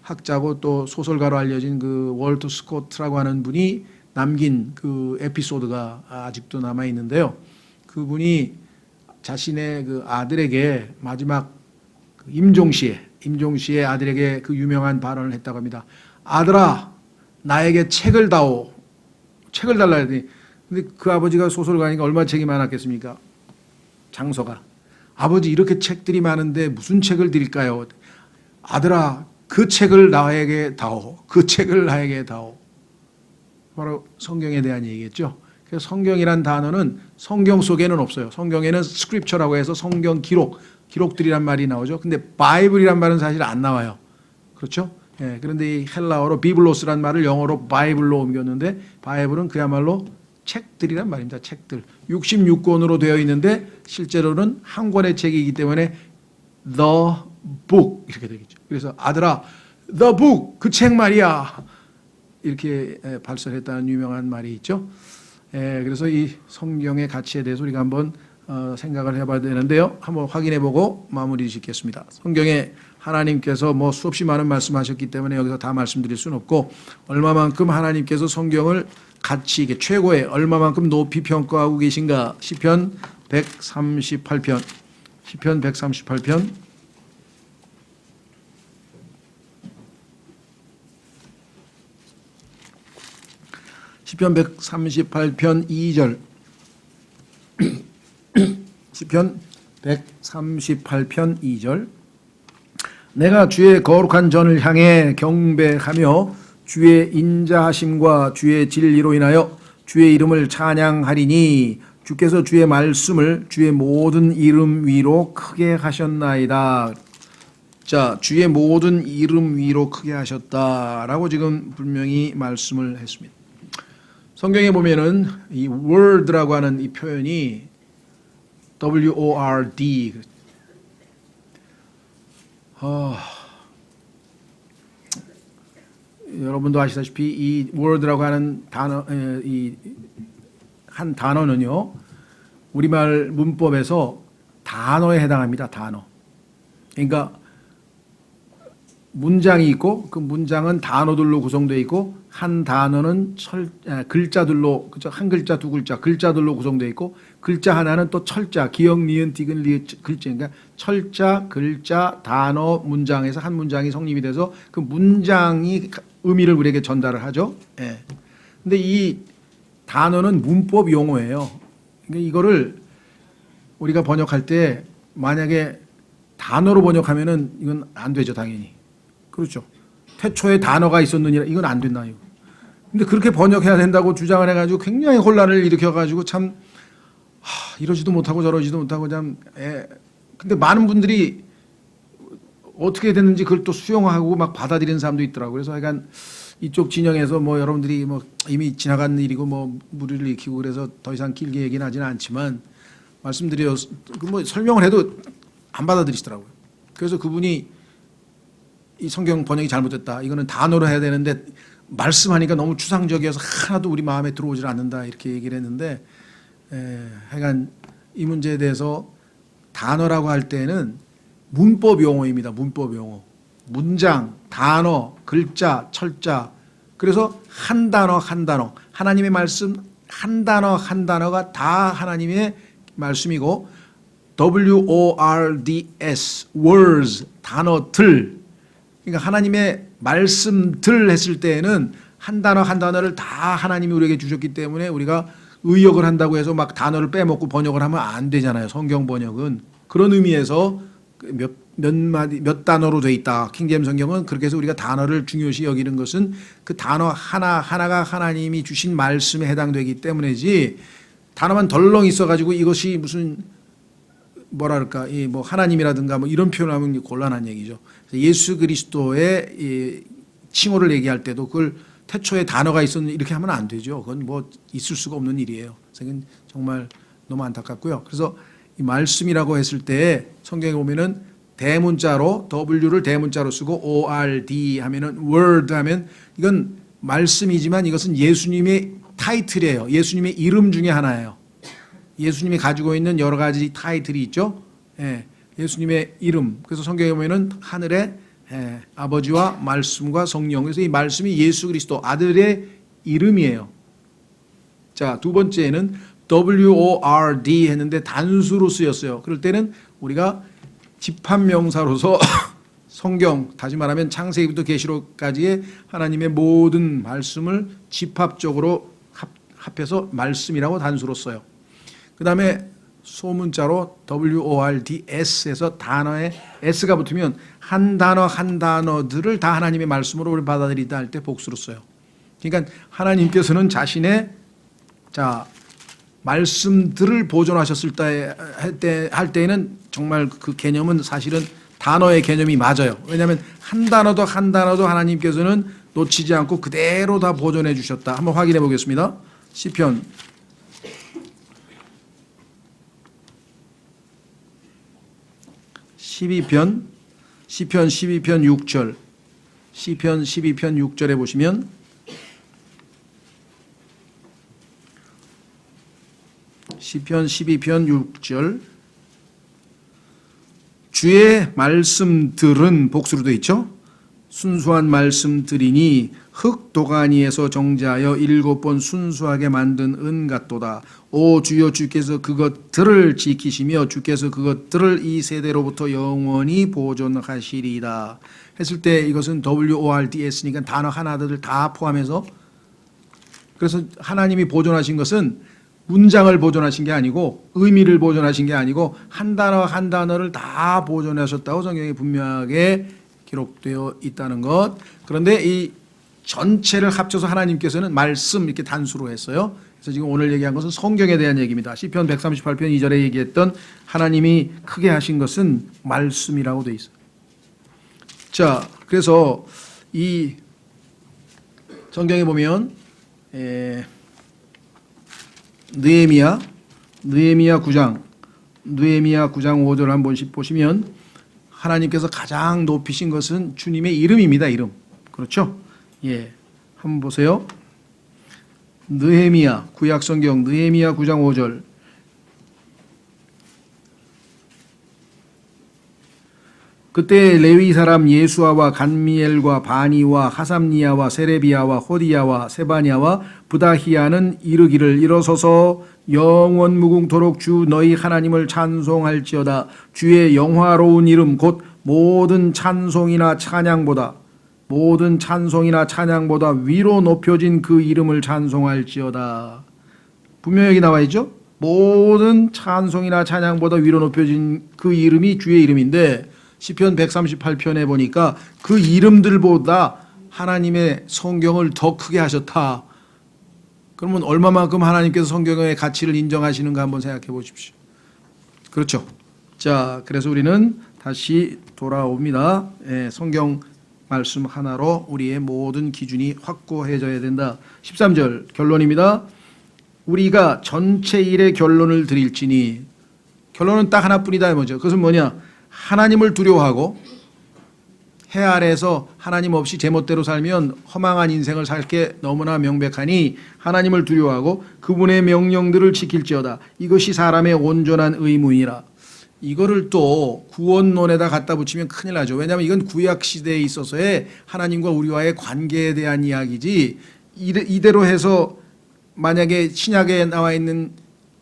학자고 또 소설가로 알려진 그 월터 스코트라고 하는 분이 남긴 그 에피소드가 아직도 남아 있는데요. 그분이 자신의 그 아들에게 마지막 임종시의 아들에게 그 유명한 발언을 했다고 합니다. 아들아, 나에게 책을 다오. 책을 달라 했더니, 근데 그 아버지가 소설가니까 얼마나 책이 많았겠습니까? 장서가. 아버지, 이렇게 책들이 많은데 무슨 책을 드릴까요? 아들아, 그 책을 나에게 다오. 그 책을 나에게 다오. 바로 성경에 대한 얘기겠죠. 그래서 성경이란 단어는 성경 속에는 없어요. 성경에는 스크립처라고 해서 성경 기록들이란 말이 나오죠. 근데 바이블이란 말은 사실 안 나와요. 그렇죠? 예, 그런데 이 헬라어로 비블로스란 말을 영어로 바이블로 옮겼는데, 바이블은 그야말로 책들이란 말입니다. 책들. 66권으로 되어 있는데 실제로는 한 권의 책이기 때문에 The Book 이렇게 되겠죠. 그래서 아들아, The Book, 그 책 말이야, 이렇게 발설했다는 유명한 말이 있죠. 그래서 이 성경의 가치에 대해서 우리가 한번 생각을 해봐야 되는데요. 한번 확인해보고 마무리 짓겠습니다. 성경에 하나님께서 뭐 수없이 많은 말씀하셨기 때문에 여기서 다 말씀드릴 수는 없고, 얼마만큼 하나님께서 성경을 가치 있게 최고의 얼마만큼 높이 평가하고 계신가. 시편 138편 시편 138편 2절. 시편 138편 2절. 내가 주의 거룩한 전을 향해 경배하며 주의 인자하심과 주의 진리로 인하여 주의 이름을 찬양하리니 주께서 주의 말씀을 주의 모든 이름 위로 크게 하셨나이다. 자, 주의 모든 이름 위로 크게 하셨다라고 지금 분명히 말씀을 했습니다. 성경에 보면은 이 word라고 하는 이 표현이 W-O-R-D. 여러분도 아시다시피 이 word라고 하는 단어, 이 한 단어는요, 우리말 문법에서 단어에 해당합니다. 단어. 그러니까 문장이 있고 그 문장은 단어들로 구성되어 있고 한 단어는 글자들로 그죠? 한 글자 두 글자 글자들로 구성되어 있고 글자 하나는 또 철자 기역 니은 디귿 리을 글자 그러니까 철자 글자 단어 문장에서 한 문장이 성립이 돼서 그 문장이 의미를 우리에게 전달을 하죠. 예. 근데 이 단어는 문법 용어예요. 그러니까 이거를 우리가 번역할 때 만약에 단어로 번역하면은 이건 안 되죠, 당연히. 그렇죠. 태초에 단어가 있었느니라 이건 안 된다요. 근데 그렇게 번역해야 된다고 주장을 해가지고 굉장히 혼란을 일으켜가지고 참 이러지도 못하고 저러지도 못하고 참. 근데 많은 분들이 어떻게 됐는지 그걸 또 수용하고 막 받아들이는 사람도 있더라고요. 그래서 약간 이쪽 진영에서 뭐 여러분들이 뭐 이미 지나간 일이고 뭐 무리를 일으키고 그래서 더 이상 길게 얘기는 하지는 않지만 말씀드려 뭐 설명을 해도 안 받아들이시더라고요. 그래서 그분이 이 성경 번역이 잘못됐다. 이거는 단어로 해야 되는데 말씀하니까 너무 추상적이어서 하나도 우리 마음에 들어오질 않는다. 이렇게 얘기를 했는데 하여간 이 문제에 대해서 단어라고 할 때는 문법 용어입니다. 문법 용어. 문장, 단어, 글자, 철자. 그래서 한 단어 한 단어. 하나님의 말씀 한 단어 한 단어가 다 하나님의 말씀이고 words, words, 단어들. 그러니까 하나님의 말씀들 했을 때에는 한 단어 한 단어를 다 하나님이 우리에게 주셨기 때문에 우리가 의역을 한다고 해서 막 단어를 빼먹고 번역을 하면 안 되잖아요. 성경 번역은. 그런 의미에서 몇 단어로 돼 있다. 킹제임스 성경은 그렇게 해서 우리가 단어를 중요시 여기는 것은 그 단어 하나하나가 하나님이 주신 말씀에 해당되기 때문이지 단어만 덜렁 있어가지고 이것이 무슨 뭐랄까 이 뭐 하나님이라든가 뭐 이런 표현하면 곤란한 얘기죠. 예수 그리스도의 이 칭호를 얘기할 때도 그걸 태초에 단어가 있었는데 이렇게 하면 안 되죠. 그건 뭐 있을 수가 없는 일이에요. 그래서 정말 너무 안타깝고요. 그래서 이 말씀이라고 했을 때 성경에 보면은 대문자로 W를 대문자로 쓰고 ORD 하면은 word 하면 이건 말씀이지만 이것은 예수님의 타이틀이에요. 예수님의 이름 중에 하나예요. 예수님이 가지고 있는 여러 가지 타이틀이 있죠. 예수님의 이름. 그래서 성경에 보면은 하늘에 아버지와 말씀과 성령. 그래서 이 말씀이 예수 그리스도 아들의 이름이에요. 자, 두 번째는 WORD 했는데 단수로 쓰였어요. 그럴 때는 우리가 집합명사로서 성경, 다시 말하면 창세기부터 계시록까지의 하나님의 모든 말씀을 집합적으로 합해서 말씀이라고 단수로 써요. 그 다음에 소문자로 WORDS에서 단어에 S가 붙으면 한 단어 한 단어들을 다 하나님의 말씀으로 우리 받아들이다 할 때 복수로 써요. 그러니까 하나님께서는 자신의 말씀들을 보존하셨을 때 할 때에는 정말 그 개념은 사실은 단어의 개념이 맞아요. 왜냐하면 한 단어도 한 단어도 하나님께서는 놓치지 않고 그대로 다 보존해 주셨다. 한번 확인해 보겠습니다. 시편 12편 6절 시편 12편 6절에 보시면 시편 12편 6절 주의 말씀들은 복수로 되어 있죠. 순수한 말씀들이니 흙 도가니에서 정제하여 7번 순수하게 만든 은 같도다. 오 주여 주께서 그것들을 지키시며 주께서 그것들을 이 세대로부터 영원히 보존하시리이다 했을 때 이것은 WORDS니까 단어 하나들을 다 포함해서 그래서 하나님이 보존하신 것은 문장을 보존하신 게 아니고 의미를 보존하신 게 아니고 한 단어 한 단어를 다 보존하셨다고 성경에 분명하게 기록되어 있다는 것. 그런데 이 전체를 합쳐서 하나님께서는 말씀 이렇게 단수로 했어요. 그래서 지금 오늘 얘기한 것은 성경에 대한 얘기입니다. 시편 138편 2절에 얘기했던 하나님이 크게 하신 것은 말씀이라고 되어 있어요. 자, 그래서 이 성경에 보면 느헤미야 9장 5절 한 번씩 보시면 하나님께서 가장 높이신 것은 주님의 이름입니다. 이름. 그렇죠? 예. 한번 보세요. 느헤미야 구약 성경 느헤미야 9장 5절 그때 레위 사람 예수아와 간미엘과 바니와 하삼니아와 세레비아와 호디야와 세바냐와 부다히야는 이르기를 일어서서 영원 무궁토록 주 너희 하나님을 찬송할지어다. 주의 영화로운 이름 곧 모든 찬송이나 찬양보다 위로 높여진 그 이름을 찬송할지어다. 분명히 여기 나와 있죠. 모든 찬송이나 찬양보다 위로 높여진 그 이름이 주의 이름인데 시편 138편에 보니까 그 이름들보다 하나님의 성경을 더 크게 하셨다. 그러면 얼마만큼 하나님께서 성경의 가치를 인정하시는가 한번 생각해 보십시오. 그렇죠. 자, 그래서 우리는 다시 돌아옵니다. 성경 말씀 하나로 우리의 모든 기준이 확고해져야 된다. 13절 결론입니다. 우리가 전체 일의 결론을 드릴지니, 결론은 딱 하나뿐이다 뭐죠. 그것은 뭐냐? 하나님을 두려워하고 해 아래에서 하나님 없이 제멋대로 살면 허망한 인생을 살 게 너무나 명백하니 하나님을 두려워하고 그분의 명령들을 지킬지어다. 이것이 사람의 온전한 의무이라. 이거를 또 구원론에다 갖다 붙이면 큰일 나죠. 왜냐하면 이건 구약 시대에 있어서의 하나님과 우리와의 관계에 대한 이야기지, 이대로 해서 만약에 신약에 나와 있는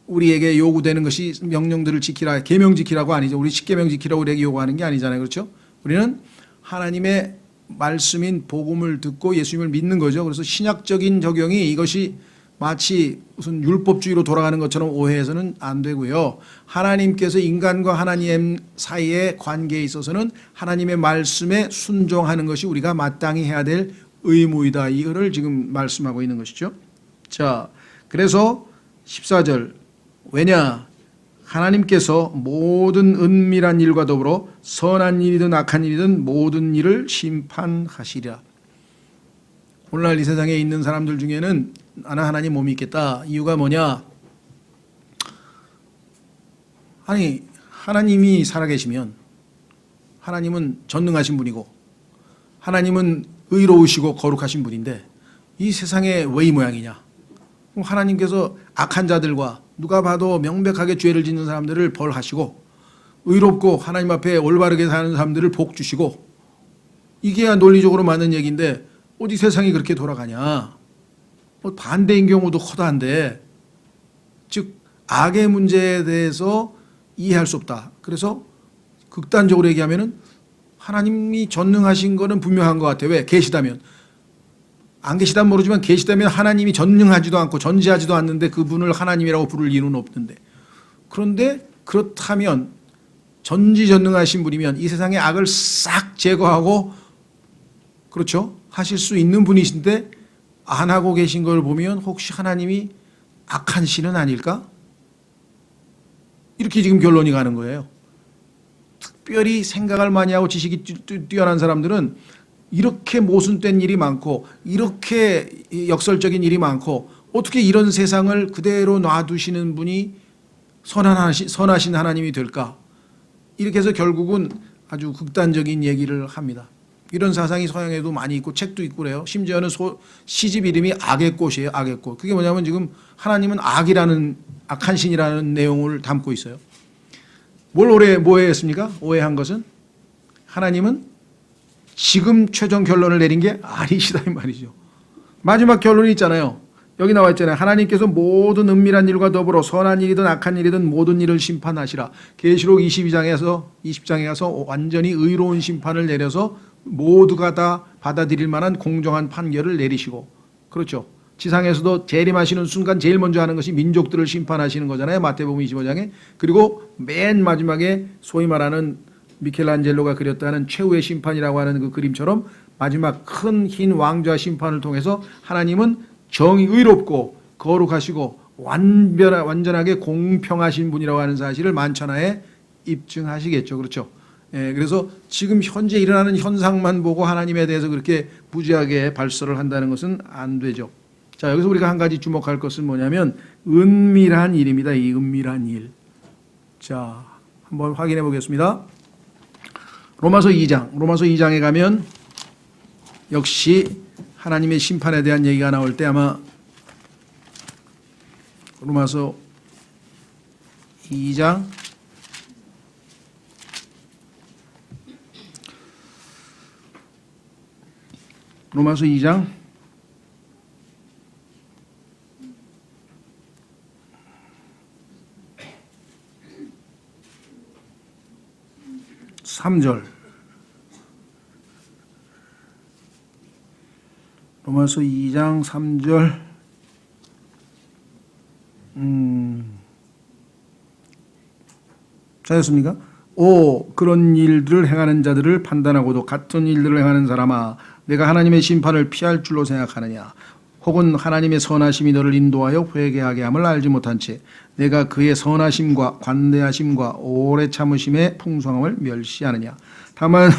우리에게 요구되는 것이 명령들을 지키라, 계명 지키라고 아니죠. 우리 십계명 지키라고 우리에게 요구하는 게 아니잖아요. 그렇죠? 우리는 하나님의 말씀인 복음을 듣고 예수님을 믿는 거죠. 그래서 신약적인 적용이 이것이 마치 무슨 율법주의로 돌아가는 것처럼 오해해서는 안 되고요. 하나님께서 인간과 하나님 사이의 관계에 있어서는 하나님의 말씀에 순종하는 것이 우리가 마땅히 해야 될 의무이다. 이거를 지금 말씀하고 있는 것이죠. 자, 그래서 14절, 왜냐? 하나님께서 모든 은밀한 일과 더불어 선한 일이든 악한 일이든 모든 일을 심판하시리라. 오늘날 이 세상에 있는 사람들 중에는 나는 하나님 못 믿겠다. 이유가 뭐냐? 아니, 하나님이 살아계시면 하나님은 전능하신 분이고 하나님은 의로우시고 거룩하신 분인데 이 세상에 왜 이 모양이냐? 하나님께서 악한 자들과 누가 봐도 명백하게 죄를 짓는 사람들을 벌하시고 의롭고 하나님 앞에 올바르게 사는 사람들을 복 주시고, 이게 논리적으로 맞는 얘기인데 어디 세상이 그렇게 돌아가냐? 반대인 경우도 허다한데, 즉 악의 문제에 대해서 이해할 수 없다. 그래서 극단적으로 얘기하면은 하나님이 전능하신 거는 분명한 것 같아요. 왜? 계시다면. 안 계시다면 모르지만 계시다면 하나님이 전능하지도 않고 전지하지도 않는데 그분을 하나님이라고 부를 이유는 없는데, 그런데 그렇다면 전지전능하신 분이면 이 세상의 악을 싹 제거하고, 그렇죠? 하실 수 있는 분이신데 안 하고 계신 걸 보면 혹시 하나님이 악한 신은 아닐까? 이렇게 지금 결론이 가는 거예요. 특별히 생각을 많이 하고 지식이 뛰어난 사람들은 이렇게 모순된 일이 많고 이렇게 역설적인 일이 많고 어떻게 이런 세상을 그대로 놔두시는 분이 선하신 하나님이 될까? 이렇게 해서 결국은 아주 극단적인 얘기를 합니다. 이런 사상이 서양에도 많이 있고 책도 있고 그래요. 심지어는 시집 이름이 악의 꽃이에요. 악의 꽃. 그게 뭐냐면 지금 하나님은 악한 신이라는 내용을 담고 있어요. 뭘 오해했습니까? 오해한 것은 하나님은 지금 최종 결론을 내린 게 아니시다 이 말이죠. 마지막 결론이 있잖아요. 여기 나와 있잖아요. 하나님께서 모든 은밀한 일과 더불어 선한 일이든 악한 일이든 모든 일을 심판하시라. 계시록 20장에 가서 완전히 의로운 심판을 내려서 모두가 다 받아들일 만한 공정한 판결을 내리시고, 그렇죠. 지상에서도 재림하시는 순간 제일 먼저 하는 것이 민족들을 심판하시는 거잖아요. 마태복음 25장에. 그리고 맨 마지막에 소위 말하는 미켈란젤로가 그렸다는 최후의 심판이라고 하는 그 그림처럼 마지막 큰 흰 왕좌 심판을 통해서 하나님은 의롭고 거룩하시고 완전하게 공평하신 분이라고 하는 사실을 만천하에 입증하시겠죠. 그렇죠. 그래서 지금 현재 일어나는 현상만 보고 하나님에 대해서 그렇게 무지하게 발설을 한다는 것은 안 되죠. 자, 여기서 우리가 한 가지 주목할 것은 뭐냐면 은밀한 일입니다. 이 은밀한 일. 자, 한번 확인해 보겠습니다. 로마서 2장에 가면 역시 하나님의 심판에 대한 얘기가 나올 때 아마 로마서 2장 로마서 2장 3절. 로마서 2장 3절. 찾았습니까? 오, 그런 일들을 행하는 자들을 판단하고도 같은 일들을 행하는 사람아, 내가 하나님의 심판을 피할 줄로 생각하느냐? 혹은 하나님의 선하심이 너를 인도하여 회개하게 함을 알지 못한 채 내가 그의 선하심과 관대하심과 오래 참으심의 풍성함을 멸시하느냐? 다만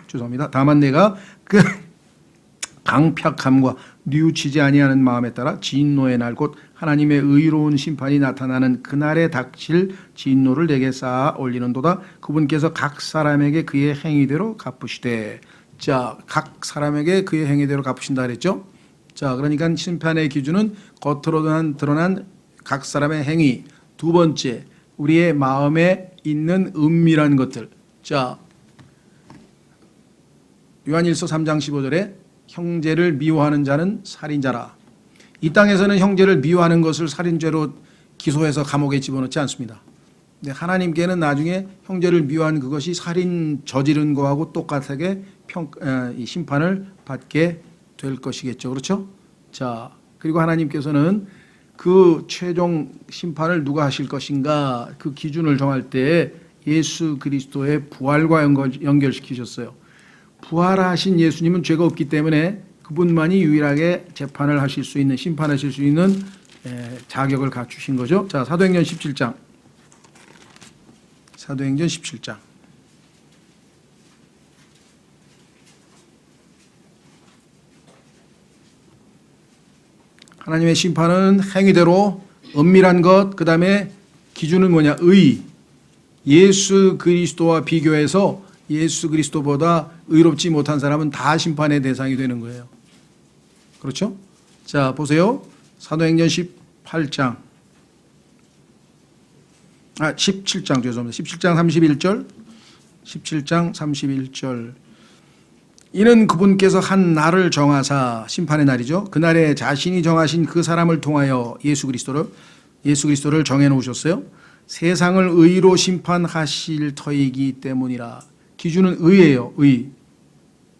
죄송합니다. 다만 내가 그 강팍함과 뉘우치지 아니하는 마음에 따라 진노의 날 곧 하나님의 의로운 심판이 나타나는 그날에 닥칠 진노를 내게 쌓아 올리는도다. 그분께서 각 사람에게 그의 행위대로 갚으시되. 자, 각 사람에게 그의 행위대로 갚으신다 그랬죠. 자, 그러니까 심판의 기준은 겉으로 드러난 각 사람의 행위. 두 번째, 우리의 마음에 있는 은밀한 것들. 자, 요한일서 3장 15절에 형제를 미워하는 자는 살인자라. 이 땅에서는 형제를 미워하는 것을 살인죄로 기소해서 감옥에 집어넣지 않습니다. 근데 하나님께는 나중에 형제를 미워하는 그것이 살인 저지른 거하고 똑같게 이 심판을 받게 될 것이겠죠. 그렇죠? 자, 그리고 하나님께서는 그 최종 심판을 누가 하실 것인가 그 기준을 정할 때 예수 그리스도의 부활과 연결시키셨어요. 부활하신 예수님은 죄가 없기 때문에 그분만이 유일하게 재판을 하실 수 있는, 심판하실 수 있는 자격을 갖추신 거죠. 자, 사도행전 17장. 사도행전 17장. 하나님의 심판은 행위대로 은밀한 것, 그 다음에 기준은 뭐냐? 의. 예수 그리스도와 비교해서 예수 그리스도보다 의롭지 못한 사람은 다 심판의 대상이 되는 거예요. 그렇죠? 자, 보세요. 사도행전 18장. 17장 죄송합니다. 17장 31절. 17장 31절. 이는 그분께서 한 날을 정하사, 심판의 날이죠. 그날에 자신이 정하신 그 사람을 통하여 예수 그리스도를 정해 놓으셨어요. 세상을 의로 심판하실 터이기 때문이라. 기준은 의예요. 의.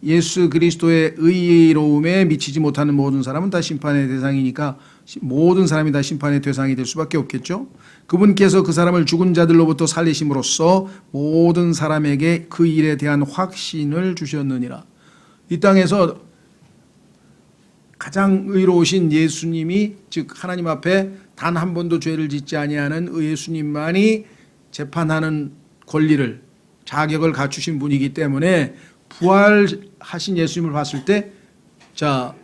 예수 그리스도의 의로움에 미치지 못하는 모든 사람은 다 심판의 대상이니까 모든 사람이 다 심판의 대상이 될 수밖에 없겠죠. 그분께서 그 사람을 죽은 자들로부터 살리심으로써 모든 사람에게 그 일에 대한 확신을 주셨느니라. 이 땅에서 가장 의로우신 예수님이, 즉 하나님 앞에 단 한 번도 죄를 짓지 아니하는 예수님만이 재판하는 권리를, 자격을 갖추신 분이기 때문에 부활하신 예수님을 봤을 때, 자,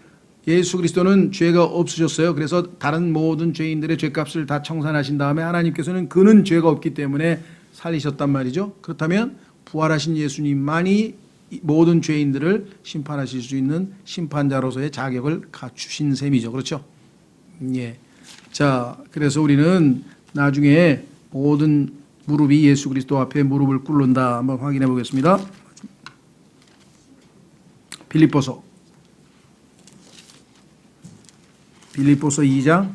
예수 그리스도는 죄가 없으셨어요. 그래서 다른 모든 죄인들의 죄값을 다 청산하신 다음에 하나님께서는 그는 죄가 없기 때문에 살리셨단 말이죠. 그렇다면 부활하신 예수님만이 모든 죄인들을 심판하실 수 있는 심판자로서의 자격을 갖추신 셈이죠. 그렇죠? 예. 자, 그래서 우리는 나중에 모든 무릎이 예수 그리스도 앞에 무릎을 꿇는다. 한번 확인해 보겠습니다. 빌립보서 2장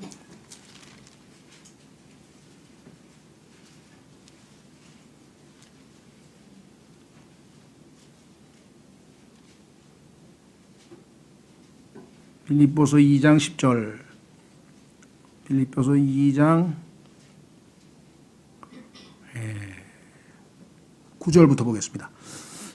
10절. 빌립보서 2장 9절부터 보겠습니다.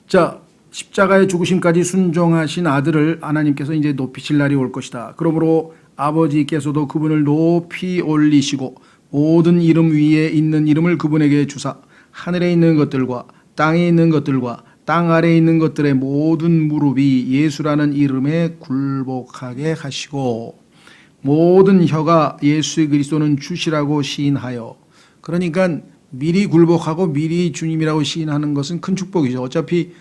자, 십자가의 죽으심까지 순종하신 아들을 하나님께서 이제 높이실 날이 올 것이다. 그러므로 아버지께서도 그분을 높이 올리시고 모든 이름 위에 있는 이름을 그분에게 주사 하늘에 있는 것들과 땅에 있는 것들과 땅 아래에 있는 것들의 모든 무릎이 예수라는 이름에 굴복하게 하시고 모든 혀가 예수 그리스도는 주시라고 시인하여. 그러니까 미리 굴복하고 미리 주님이라고 시인하는 것은 큰 축복이죠. 어차피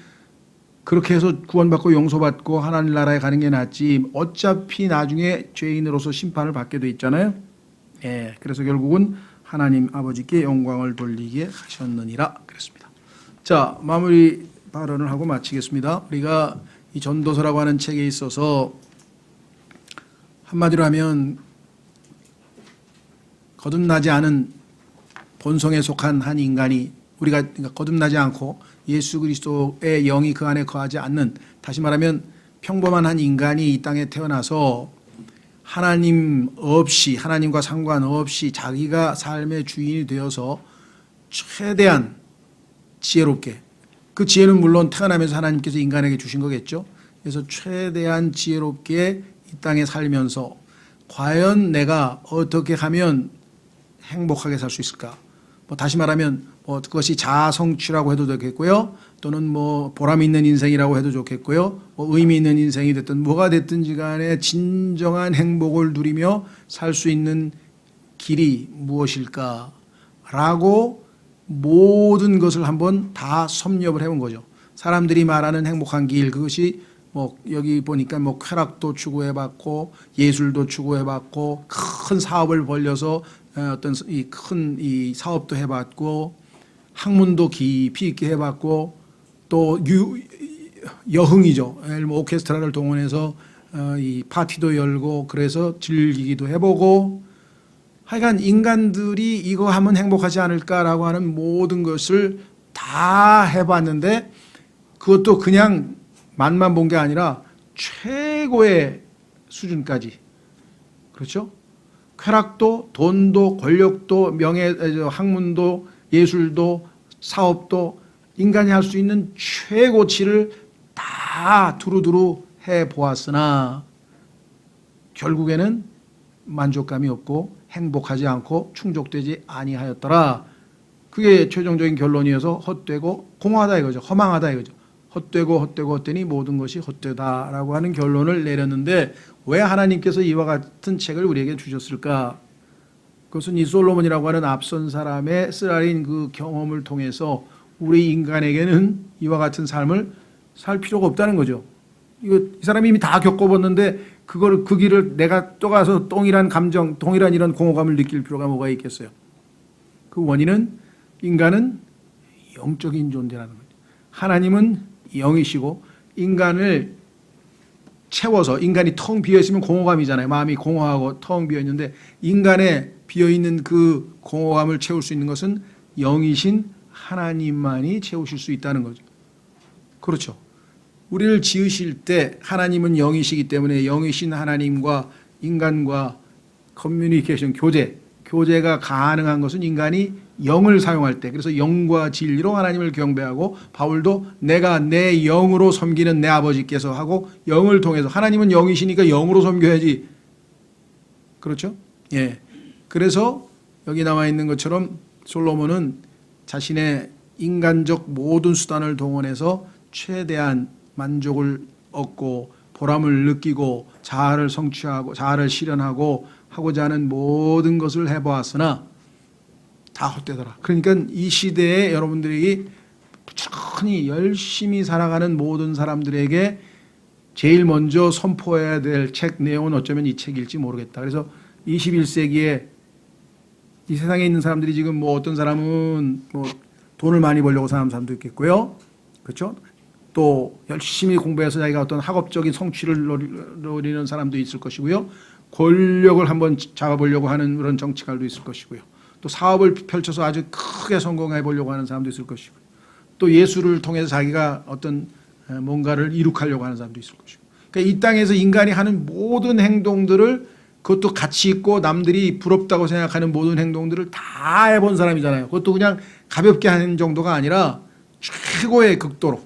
그렇게 해서 구원받고 용서받고 하나님 나라에 가는 게 낫지 어차피 나중에 죄인으로서 심판을 받게 돼 있잖아요. 예, 그래서 결국은 하나님 아버지께 영광을 돌리게 하셨느니라 그랬습니다. 자, 마무리 발언을 하고 마치겠습니다. 우리가 이 전도서라고 하는 책에 있어서 한마디로 하면 거듭나지 않은 본성에 속한 한 인간이 우리가 그러니까 거듭나지 않고 예수 그리스도의 영이 그 안에 거하지 않는, 다시 말하면 평범한 한 인간이 이 땅에 태어나서 하나님 없이, 하나님과 상관없이 자기가 삶의 주인이 되어서 최대한 지혜롭게, 그 지혜는 물론 태어나면서 하나님께서 인간에게 주신 거겠죠. 그래서 최대한 지혜롭게 이 땅에 살면서 과연 내가 어떻게 하면 행복하게 살 수 있을까? 뭐 다시 말하면 뭐 그것이 자아 성취라고 해도 되겠고요. 또는 뭐 보람 있는 인생이라고 해도 좋겠고요. 뭐 의미 있는 인생이 됐든 뭐가 됐든지 간에 진정한 행복을 누리며 살 수 있는 길이 무엇일까라고 모든 것을 한번 다 섭렵을 해본 거죠. 사람들이 말하는 행복한 길, 그것이 뭐 여기 보니까 뭐 쾌락도 추구해봤고 예술도 추구해봤고 큰 사업을 벌려서 어떤 이 큰 이 사업도 해봤고 학문도 깊이 있게 해봤고 또 여흥이죠. 뭐 오케스트라를 동원해서 이 파티도 열고 그래서 즐기기도 해보고, 하여간 인간들이 이거 하면 행복하지 않을까라고 하는 모든 것을 다 해봤는데 그것도 그냥 맛만 본 게 아니라 최고의 수준까지, 그렇죠? 쾌락도 돈도 권력도 명예 학문도 예술도 사업도 인간이 할 수 있는 최고치를 다 두루두루 해보았으나 결국에는 만족감이 없고 행복하지 않고 충족되지 아니하였더라. 그게 최종적인 결론이어서 헛되고 공허하다 이거죠. 허망하다 이거죠. 헛되고 헛되니 모든 것이 헛되다라고 하는 결론을 내렸는데, 왜 하나님께서 이와 같은 책을 우리에게 주셨을까? 그것은 이 솔로몬이라고 하는 앞선 사람의 쓰라린 그 경험을 통해서 우리 인간에게는 이와 같은 삶을 살 필요가 없다는 거죠. 이 사람이 이미 다 겪어봤는데 그 길을 내가 또 가서 동일한 감정, 동일한 이런 공허감을 느낄 필요가 뭐가 있겠어요? 그 원인은 인간은 영적인 존재라는 거죠. 하나님은 영이시고 인간을 채워서, 인간이 텅 비어있으면 공허감이잖아요. 마음이 공허하고 텅 비어있는데 인간의 비어있는 그 공허감을 채울 수 있는 것은 영이신 하나님만이 채우실 수 있다는 거죠. 그렇죠. 우리를 지으실 때 하나님은 영이시기 때문에 영이신 하나님과 인간과 커뮤니케이션, 교제가 가능한 것은 인간이 영을 사용할 때, 그래서 영과 진리로 하나님을 경배하고, 바울도 내가 내 영으로 섬기는 내 아버지께서 하고, 영을 통해서, 하나님은 영이시니까 영으로 섬겨야지. 그렇죠? 예. 그래서 여기 나와 있는 것처럼 솔로몬은 자신의 인간적 모든 수단을 동원해서 최대한 만족을 얻고 보람을 느끼고 자아를 성취하고 자아를 실현하고 하고자 하는 모든 것을 해보았으나 다 헛되더라. 그러니까 이 시대에 여러분들이 부지런히 열심히 살아가는 모든 사람들에게 제일 먼저 선포해야 될 책 내용은 어쩌면 이 책일지 모르겠다. 그래서 21세기에 이 세상에 있는 사람들이 지금 뭐 어떤 사람은 뭐 돈을 많이 벌려고 사는 사람도 있겠고요. 그렇죠? 또 열심히 공부해서 자기가 어떤 학업적인 성취를 노리는 사람도 있을 것이고요. 권력을 한번 잡아보려고 하는 그런 정치가도 있을 것이고요. 또 사업을 펼쳐서 아주 크게 성공해 보려고 하는 사람도 있을 것이고요. 또 예술을 통해서 자기가 어떤 뭔가를 이룩하려고 하는 사람도 있을 것이고. 그러니까 이 땅에서 인간이 하는 모든 행동들을, 그것도 가치 있고 남들이 부럽다고 생각하는 모든 행동들을 다 해본 사람이잖아요. 그것도 그냥 가볍게 하는 정도가 아니라 최고의 극도로.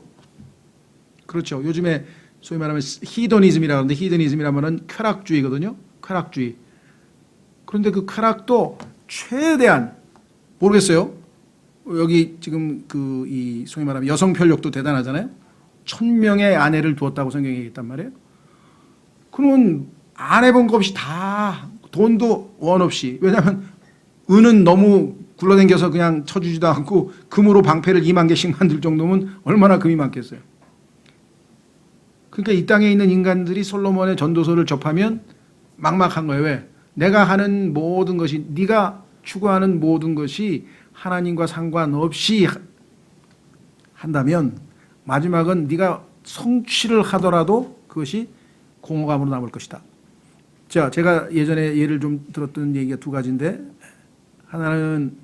그렇죠. 요즘에 소위 말하면 히도니즘이라고 하는데, 히도니즘이라면 쾌락주의거든요. 쾌락주의. 그런데 그 쾌락도 최대한, 모르겠어요. 여기 지금 이 소위 말하면 여성 편력도 대단하잖아요. 1000명의 아내를 두었다고 성경에 있단 말이에요. 그러면 안 해본 것 없이 다, 돈도 원 없이. 왜냐하면 은은 너무 굴러다녀서 그냥 쳐주지도 않고 금으로 방패를 2만 개씩 만들 정도면 얼마나 금이 많겠어요. 그러니까 이 땅에 있는 인간들이 솔로몬의 전도서를 접하면 막막한 거예요. 왜? 내가 하는 모든 것이, 네가 추구하는 모든 것이 하나님과 상관없이 한다면 마지막은 네가 성취를 하더라도 그것이 공허감으로 남을 것이다. 자, 제가 예전에 예를 좀 들었던 얘기가 두 가지인데, 하나는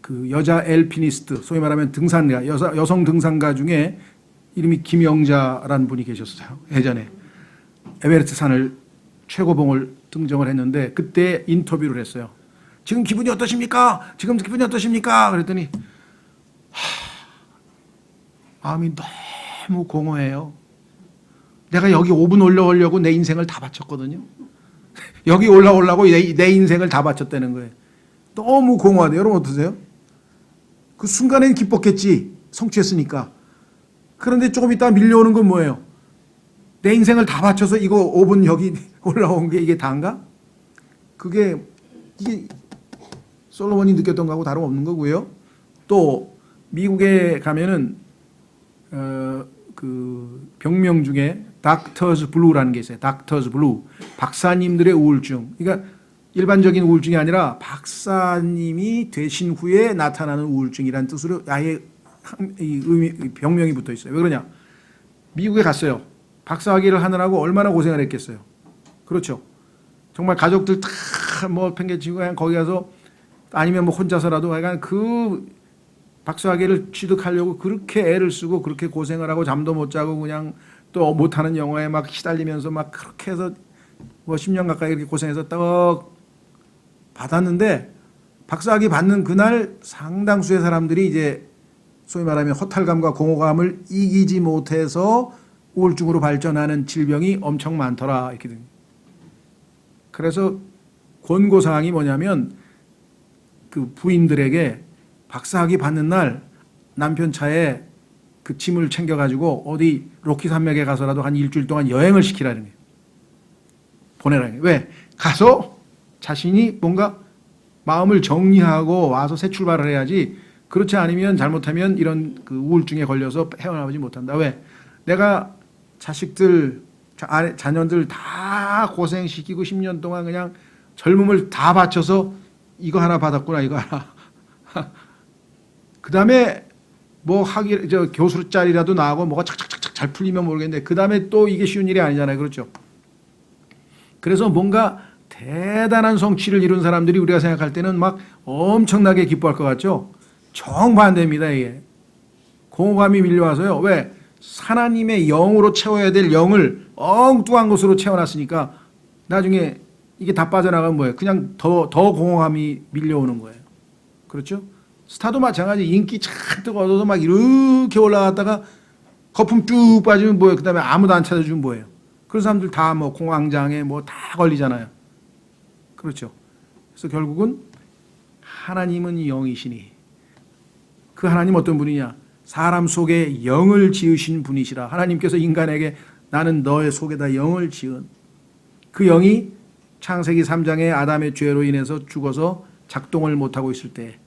그 여자 알피니스트, 소위 말하면 등산가, 여성 등산가 중에 이름이 김영자라는 분이 계셨어요. 예전에 에베레스트 산을 최고봉을 등정을 했는데, 그때 인터뷰를 했어요. 지금 기분이 어떠십니까? 지금 기분이 어떠십니까? 그랬더니 마음이 너무 공허해요. 내가 여기 5분 올라오려고 내 인생을 다 바쳤거든요. 여기 올라오려고 내 인생을 다 바쳤다는 거예요. 너무 공허하대요. 여러분 어떠세요? 그 순간엔 기뻤겠지. 성취했으니까. 그런데 조금 있다가 밀려오는 건 뭐예요? 내 인생을 다 바쳐서 이거 5분 여기 올라온 게 이게 다인가? 이게 솔로몬이 느꼈던 거하고 다름없는 거고요. 또 미국에 가면은 그 병명 중에 닥터즈 블루라는 게 있어요. 닥터즈 블루. 박사님들의 우울증. 그러니까 일반적인 우울증이 아니라 박사님이 되신 후에 나타나는 우울증이라는 뜻으로 아예 병명이 붙어 있어요. 왜 그러냐? 미국에 갔어요. 박사학위를 하느라고 얼마나 고생을 했겠어요. 그렇죠. 정말 가족들 다 뭐 팽개치고 그냥 거기 가서 아니면 뭐 혼자서라도 약간 그 박사학위를 취득하려고 그렇게 애를 쓰고 그렇게 고생을 하고 잠도 못 자고 그냥 또 못하는 영어에 막 시달리면서 막 그렇게 해서 뭐 10년 가까이 이렇게 고생해서 떡 받았는데, 박사학위 받는 그날 상당수의 사람들이 이제 소위 말하면 허탈감과 공허감을 이기지 못해서 우울증으로 발전하는 질병이 엄청 많더라 이렇게 됩니다. 그래서 권고사항이 뭐냐면 그 부인들에게 박사학위 받는 날 남편 차에 그 짐을 챙겨가지고 어디 로키 산맥에 가서라도 한 일주일 동안 여행을 시키라는 거예요. 보내라는 거예요. 왜? 가서 자신이 뭔가 마음을 정리하고 와서 새 출발을 해야지, 그렇지 않으면 잘못하면 이런 그 우울증에 걸려서 헤어나오지 못한다. 왜? 내가 자식들, 자녀들 다 고생시키고 10년 동안 그냥 젊음을 다 바쳐서 이거 하나 받았구나, 이거 하나. 그 다음에 뭐 교수 자리라도 나고 뭐가 착착착착 잘 풀리면 모르겠는데, 그 다음에 또 이게 쉬운 일이 아니잖아요. 그렇죠? 그래서 뭔가 대단한 성취를 이룬 사람들이 우리가 생각할 때는 막 엄청나게 기뻐할 것 같죠? 정반대입니다, 이게. 공허감이 밀려와서요. 왜? 하나님의 영으로 채워야 될 영을 엉뚱한 것으로 채워놨으니까 나중에 이게 다 빠져나가면 뭐예요? 그냥 더 공허감이 밀려오는 거예요. 그렇죠? 스타도 마찬가지. 인기 잔뜩 얻어서 막 이렇게 올라갔다가 거품 쭉 빠지면 뭐예요? 그 다음에 아무도 안 찾아주면 뭐예요? 그런 사람들 다 뭐 공황장애 뭐 다 걸리잖아요. 그렇죠? 그래서 결국은 하나님은 영이시니, 그 하나님 어떤 분이냐? 사람 속에 영을 지으신 분이시라. 하나님께서 인간에게 나는 너의 속에다 영을 지은, 그 영이 창세기 3장에 아담의 죄로 인해서 죽어서 작동을 못하고 있을 때,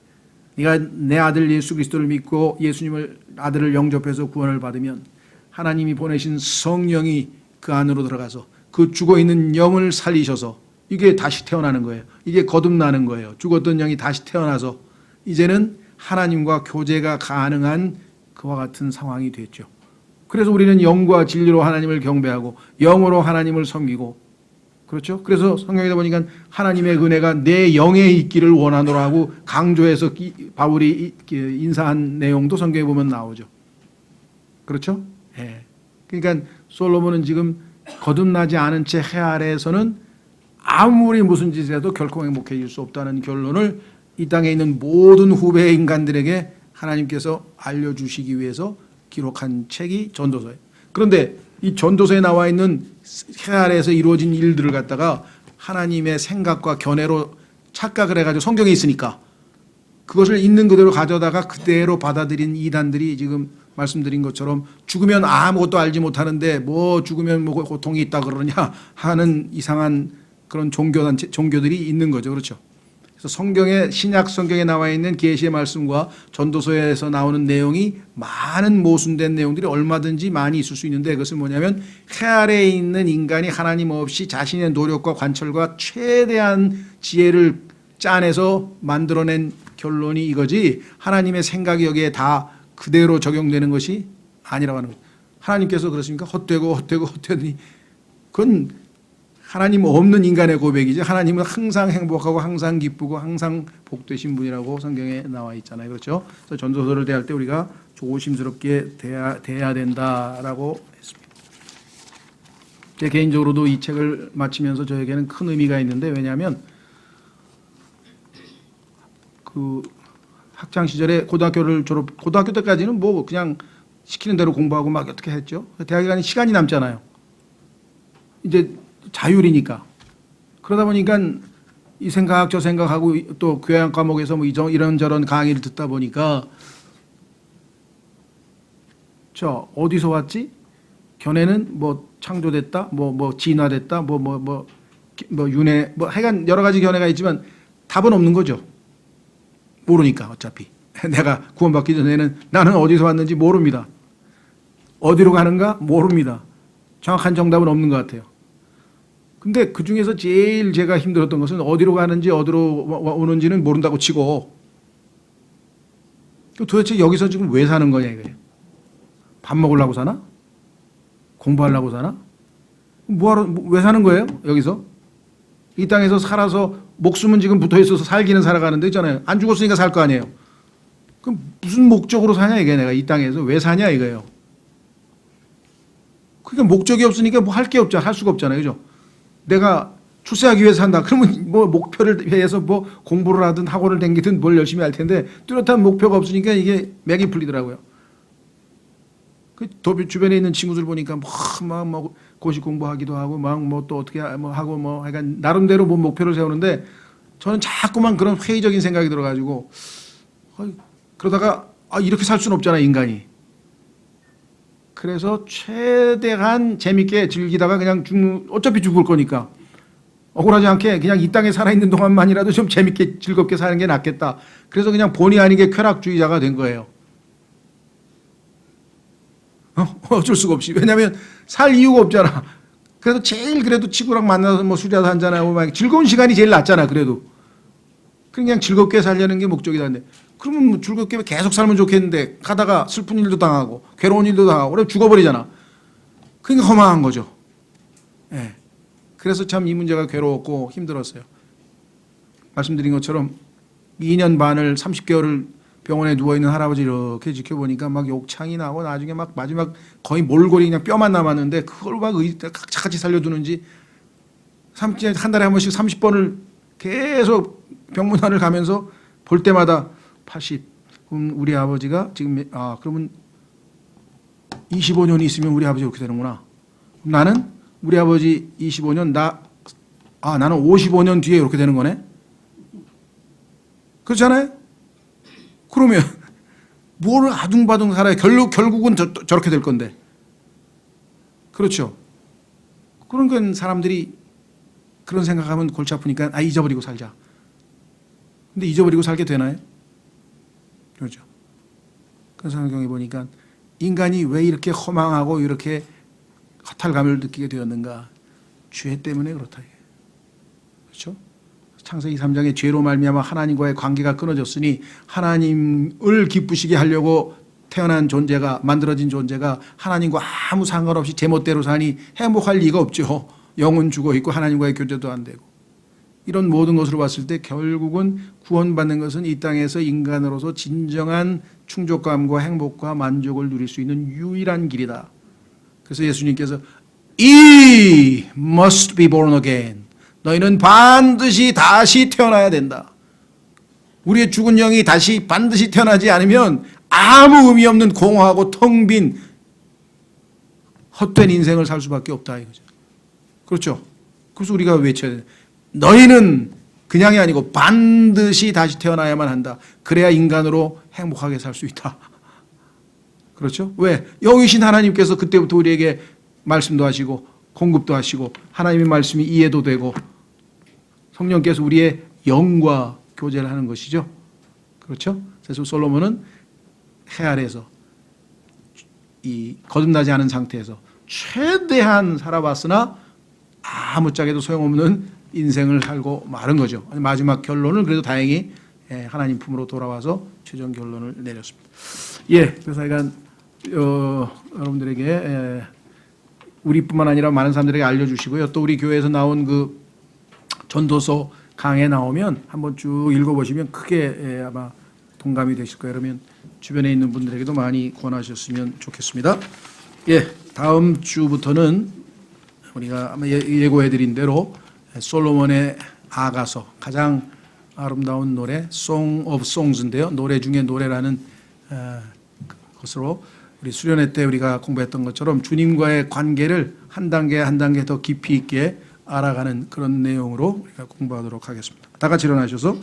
네가 내 아들 예수 그리스도를 믿고 예수님을 아들을 영접해서 구원을 받으면 하나님이 보내신 성령이 그 안으로 들어가서 그 죽어있는 영을 살리셔서 이게 다시 태어나는 거예요. 이게 거듭나는 거예요. 죽었던 영이 다시 태어나서 이제는 하나님과 교제가 가능한 그와 같은 상황이 됐죠. 그래서 우리는 영과 진리로 하나님을 경배하고 영으로 하나님을 섬기고, 그렇죠? 그래서 성경에 보니까 하나님의 은혜가 내 영에 있기를 원하노라 하고 강조해서 바울이 인사한 내용도 성경에 보면 나오죠. 그렇죠? 예. 그러니까 솔로몬은 지금 거듭나지 않은 채 해 아래에서는 아무리 무슨 짓을 해도 결코 행복해질 수 없다는 결론을 이 땅에 있는 모든 후배 인간들에게 하나님께서 알려주시기 위해서 기록한 책이 전도서예요. 그런데 이 전도서에 나와 있는 해 아래에서 이루어진 일들을 갖다가 하나님의 생각과 견해로 착각을 해가지고 성경에 있으니까 그것을 있는 그대로 가져다가 그대로 받아들인 이단들이 지금 말씀드린 것처럼 죽으면 아무것도 알지 못하는데 뭐 죽으면 뭐 고통이 있다 그러냐 하는 이상한 그런 종교들이 있는 거죠. 그렇죠? 그래서 성경에, 신약 성경에 나와 있는 계시의 말씀과 전도서에서 나오는 내용이 많은 모순된 내용들이 얼마든지 많이 있을 수 있는데, 그것은 뭐냐면 해 아래에 있는 인간이 하나님 없이 자신의 노력과 관철과 최대한 지혜를 짜내서 만들어낸 결론이 이거지, 하나님의 생각이 여기에 다 그대로 적용되는 것이 아니라고 하는 거죠. 하나님께서 그렇습니까? 헛되더니 그건 하나님 없는 인간의 고백이지. 하나님은 항상 행복하고 항상 기쁘고 항상 복되신 분이라고 성경에 나와 있잖아요. 그렇죠? 그래서 전도서를 대할 때 우리가 조심스럽게 대해야 된다라고 했습니다. 제 개인적으로도 이 책을 마치면서 저에게는 큰 의미가 있는데, 왜냐하면 그 학창 시절에 고등학교 때까지는 뭐 그냥 시키는 대로 공부하고 막 어떻게 했죠. 대학에 가니 시간이 남잖아요. 이제 자율이니까. 그러다 보니까 이 생각 저 생각하고 또 교양 과목에서 뭐 이런저런 강의를 듣다 보니까 저 어디서 왔지? 견해는 뭐 창조됐다, 뭐 진화됐다, 뭐 윤회, 뭐 하여간 여러 가지 견해가 있지만 답은 없는 거죠. 모르니까 어차피. 내가 구원받기 전에는 나는 어디서 왔는지 모릅니다. 어디로 가는가 모릅니다. 정확한 정답은 없는 것 같아요. 근데 그 중에서 제일 제가 힘들었던 것은 어디로 가는지 어디로 오는지는 모른다고 치고 도대체 여기서 지금 왜 사는 거냐 이거예요. 밥 먹으려고 사나? 공부하려고 사나? 왜 사는 거예요? 여기서? 이 땅에서 살아서 목숨은 지금 붙어 있어서 살기는 살아가는데 있잖아요. 안 죽었으니까 살 거 아니에요. 그럼 무슨 목적으로 사냐 이게, 내가 이 땅에서 왜 사냐 이거예요. 그러니까 목적이 없으니까 뭐 할 게 없잖아. 할 수가 없잖아요. 그죠? 내가 출세하기 위해서 산다. 그러면 뭐 목표를 위해서 뭐 공부를 하든 학원을 다니든 뭘 열심히 할 텐데 뚜렷한 목표가 없으니까 이게 맥이 풀리더라고요. 그 주변에 있는 친구들 보니까 막 고시 공부하기도 하고 막 뭐 또 어떻게 뭐 하고 뭐 약간 나름대로 뭐 목표를 세우는데 저는 자꾸만 그런 회의적인 생각이 들어가지고 그러다가 이렇게 살 수는 없잖아 인간이. 그래서 최대한 재밌게 즐기다가 그냥 어차피 죽을 거니까 억울하지 않게 그냥 이 땅에 살아있는 동안만이라도 좀 재밌게 즐겁게 사는 게 낫겠다. 그래서 그냥 본의 아니게 쾌락주의자가 된 거예요. 어쩔 수가 없이. 왜냐하면 살 이유가 없잖아. 그래서 제일 그래도 친구랑 만나서 뭐 술이라도 한잔하고 막 즐거운 시간이 제일 낫잖아. 그래도 그냥 즐겁게 살려는 게 목적이다. 근데 그러면 뭐 즐겁게 계속 살면 좋겠는데 가다가 슬픈 일도 당하고 괴로운 일도 당하고 그러면 죽어버리잖아. 그러니까 허망한 거죠. 예. 그래서 참 이 문제가 괴로웠고 힘들었어요. 말씀드린 것처럼 2년 반을 30개월을 병원에 누워있는 할아버지 이렇게 지켜보니까 막 욕창이 나고 나중에 막 마지막 거의 몰골이 그냥 뼈만 남았는데 그걸 막 각자같이 살려두는지 한 달에 한 번씩 30번을 계속 병문안을 가면서 볼 때마다 80. 그럼 우리 아버지가 지금 그러면 25년 있으면 우리 아버지 이렇게 되는구나. 나는 우리 아버지 25년 나는 55년 뒤에 이렇게 되는 거네. 그렇잖아요? 그러면 뭘 아둥바둥 살아요. 결국은 저렇게 될 건데. 그렇죠? 그러니까 사람들이 그런 생각하면 골치 아프니까 잊어버리고 살자. 근데 잊어버리고 살게 되나요? 그렇죠. 그런 성경에 보니까 인간이 왜 이렇게 허망하고 이렇게 허탈감을 느끼게 되었는가? 죄 때문에 그렇다. 그렇죠? 창세기 3장에 죄로 말미암아 하나님과의 관계가 끊어졌으니 하나님을 기쁘시게 하려고 태어난 존재가, 만들어진 존재가 하나님과 아무 상관없이 제멋대로 사니 행복할 리가 없죠. 영은 죽어 있고 하나님과의 교제도 안 되고. 이런 모든 것으로 봤을 때 결국은 구원받는 것은 이 땅에서 인간으로서 진정한 충족감과 행복과 만족을 누릴 수 있는 유일한 길이다. 그래서 예수님께서 "You must be born again." 너희는 반드시 다시 태어나야 된다. 우리의 죽은 영이 다시 반드시 태어나지 않으면 아무 의미 없는 공허하고 텅 빈 헛된 인생을 살 수밖에 없다 이거죠. 그렇죠? 그래서 우리가 외쳐야 돼. 너희는 그냥이 아니고 반드시 다시 태어나야만 한다. 그래야 인간으로 행복하게 살 수 있다. 그렇죠? 왜? 영이신 하나님께서 그때부터 우리에게 말씀도 하시고 공급도 하시고 하나님의 말씀이 이해도 되고 성령께서 우리의 영과 교제를 하는 것이죠. 그렇죠? 그래서 솔로몬은 해 아래에서 이 거듭나지 않은 상태에서 최대한 살아봤으나 아무짝에도 소용없는 인생을 살고 마른 거죠. 마지막 결론은 그래도 다행히 하나님 품으로 돌아와서 최종 결론을 내렸습니다. 예, 그래서 하여간 여러분들에게 우리뿐만 아니라 많은 사람들에게 알려주시고요. 또 우리 교회에서 나온 그 전도서 강에 나오면 한번 쭉 읽어보시면 크게 아마 동감이 되실 거예요. 그러면 주변에 있는 분들에게도 많이 권하셨으면 좋겠습니다. 예, 다음 주부터는 우리가 아마 예고해드린 대로 솔로몬의 아가서, 가장 아름다운 노래 Song of Songs인데요. 노래 중에 노래라는 것으로 우리 수련회 때 우리가 공부했던 것처럼 주님과의 관계를 한 단계 한 단계 더 깊이 있게 알아가는 그런 내용으로 우리가 공부하도록 하겠습니다. 다 같이 일어나셔서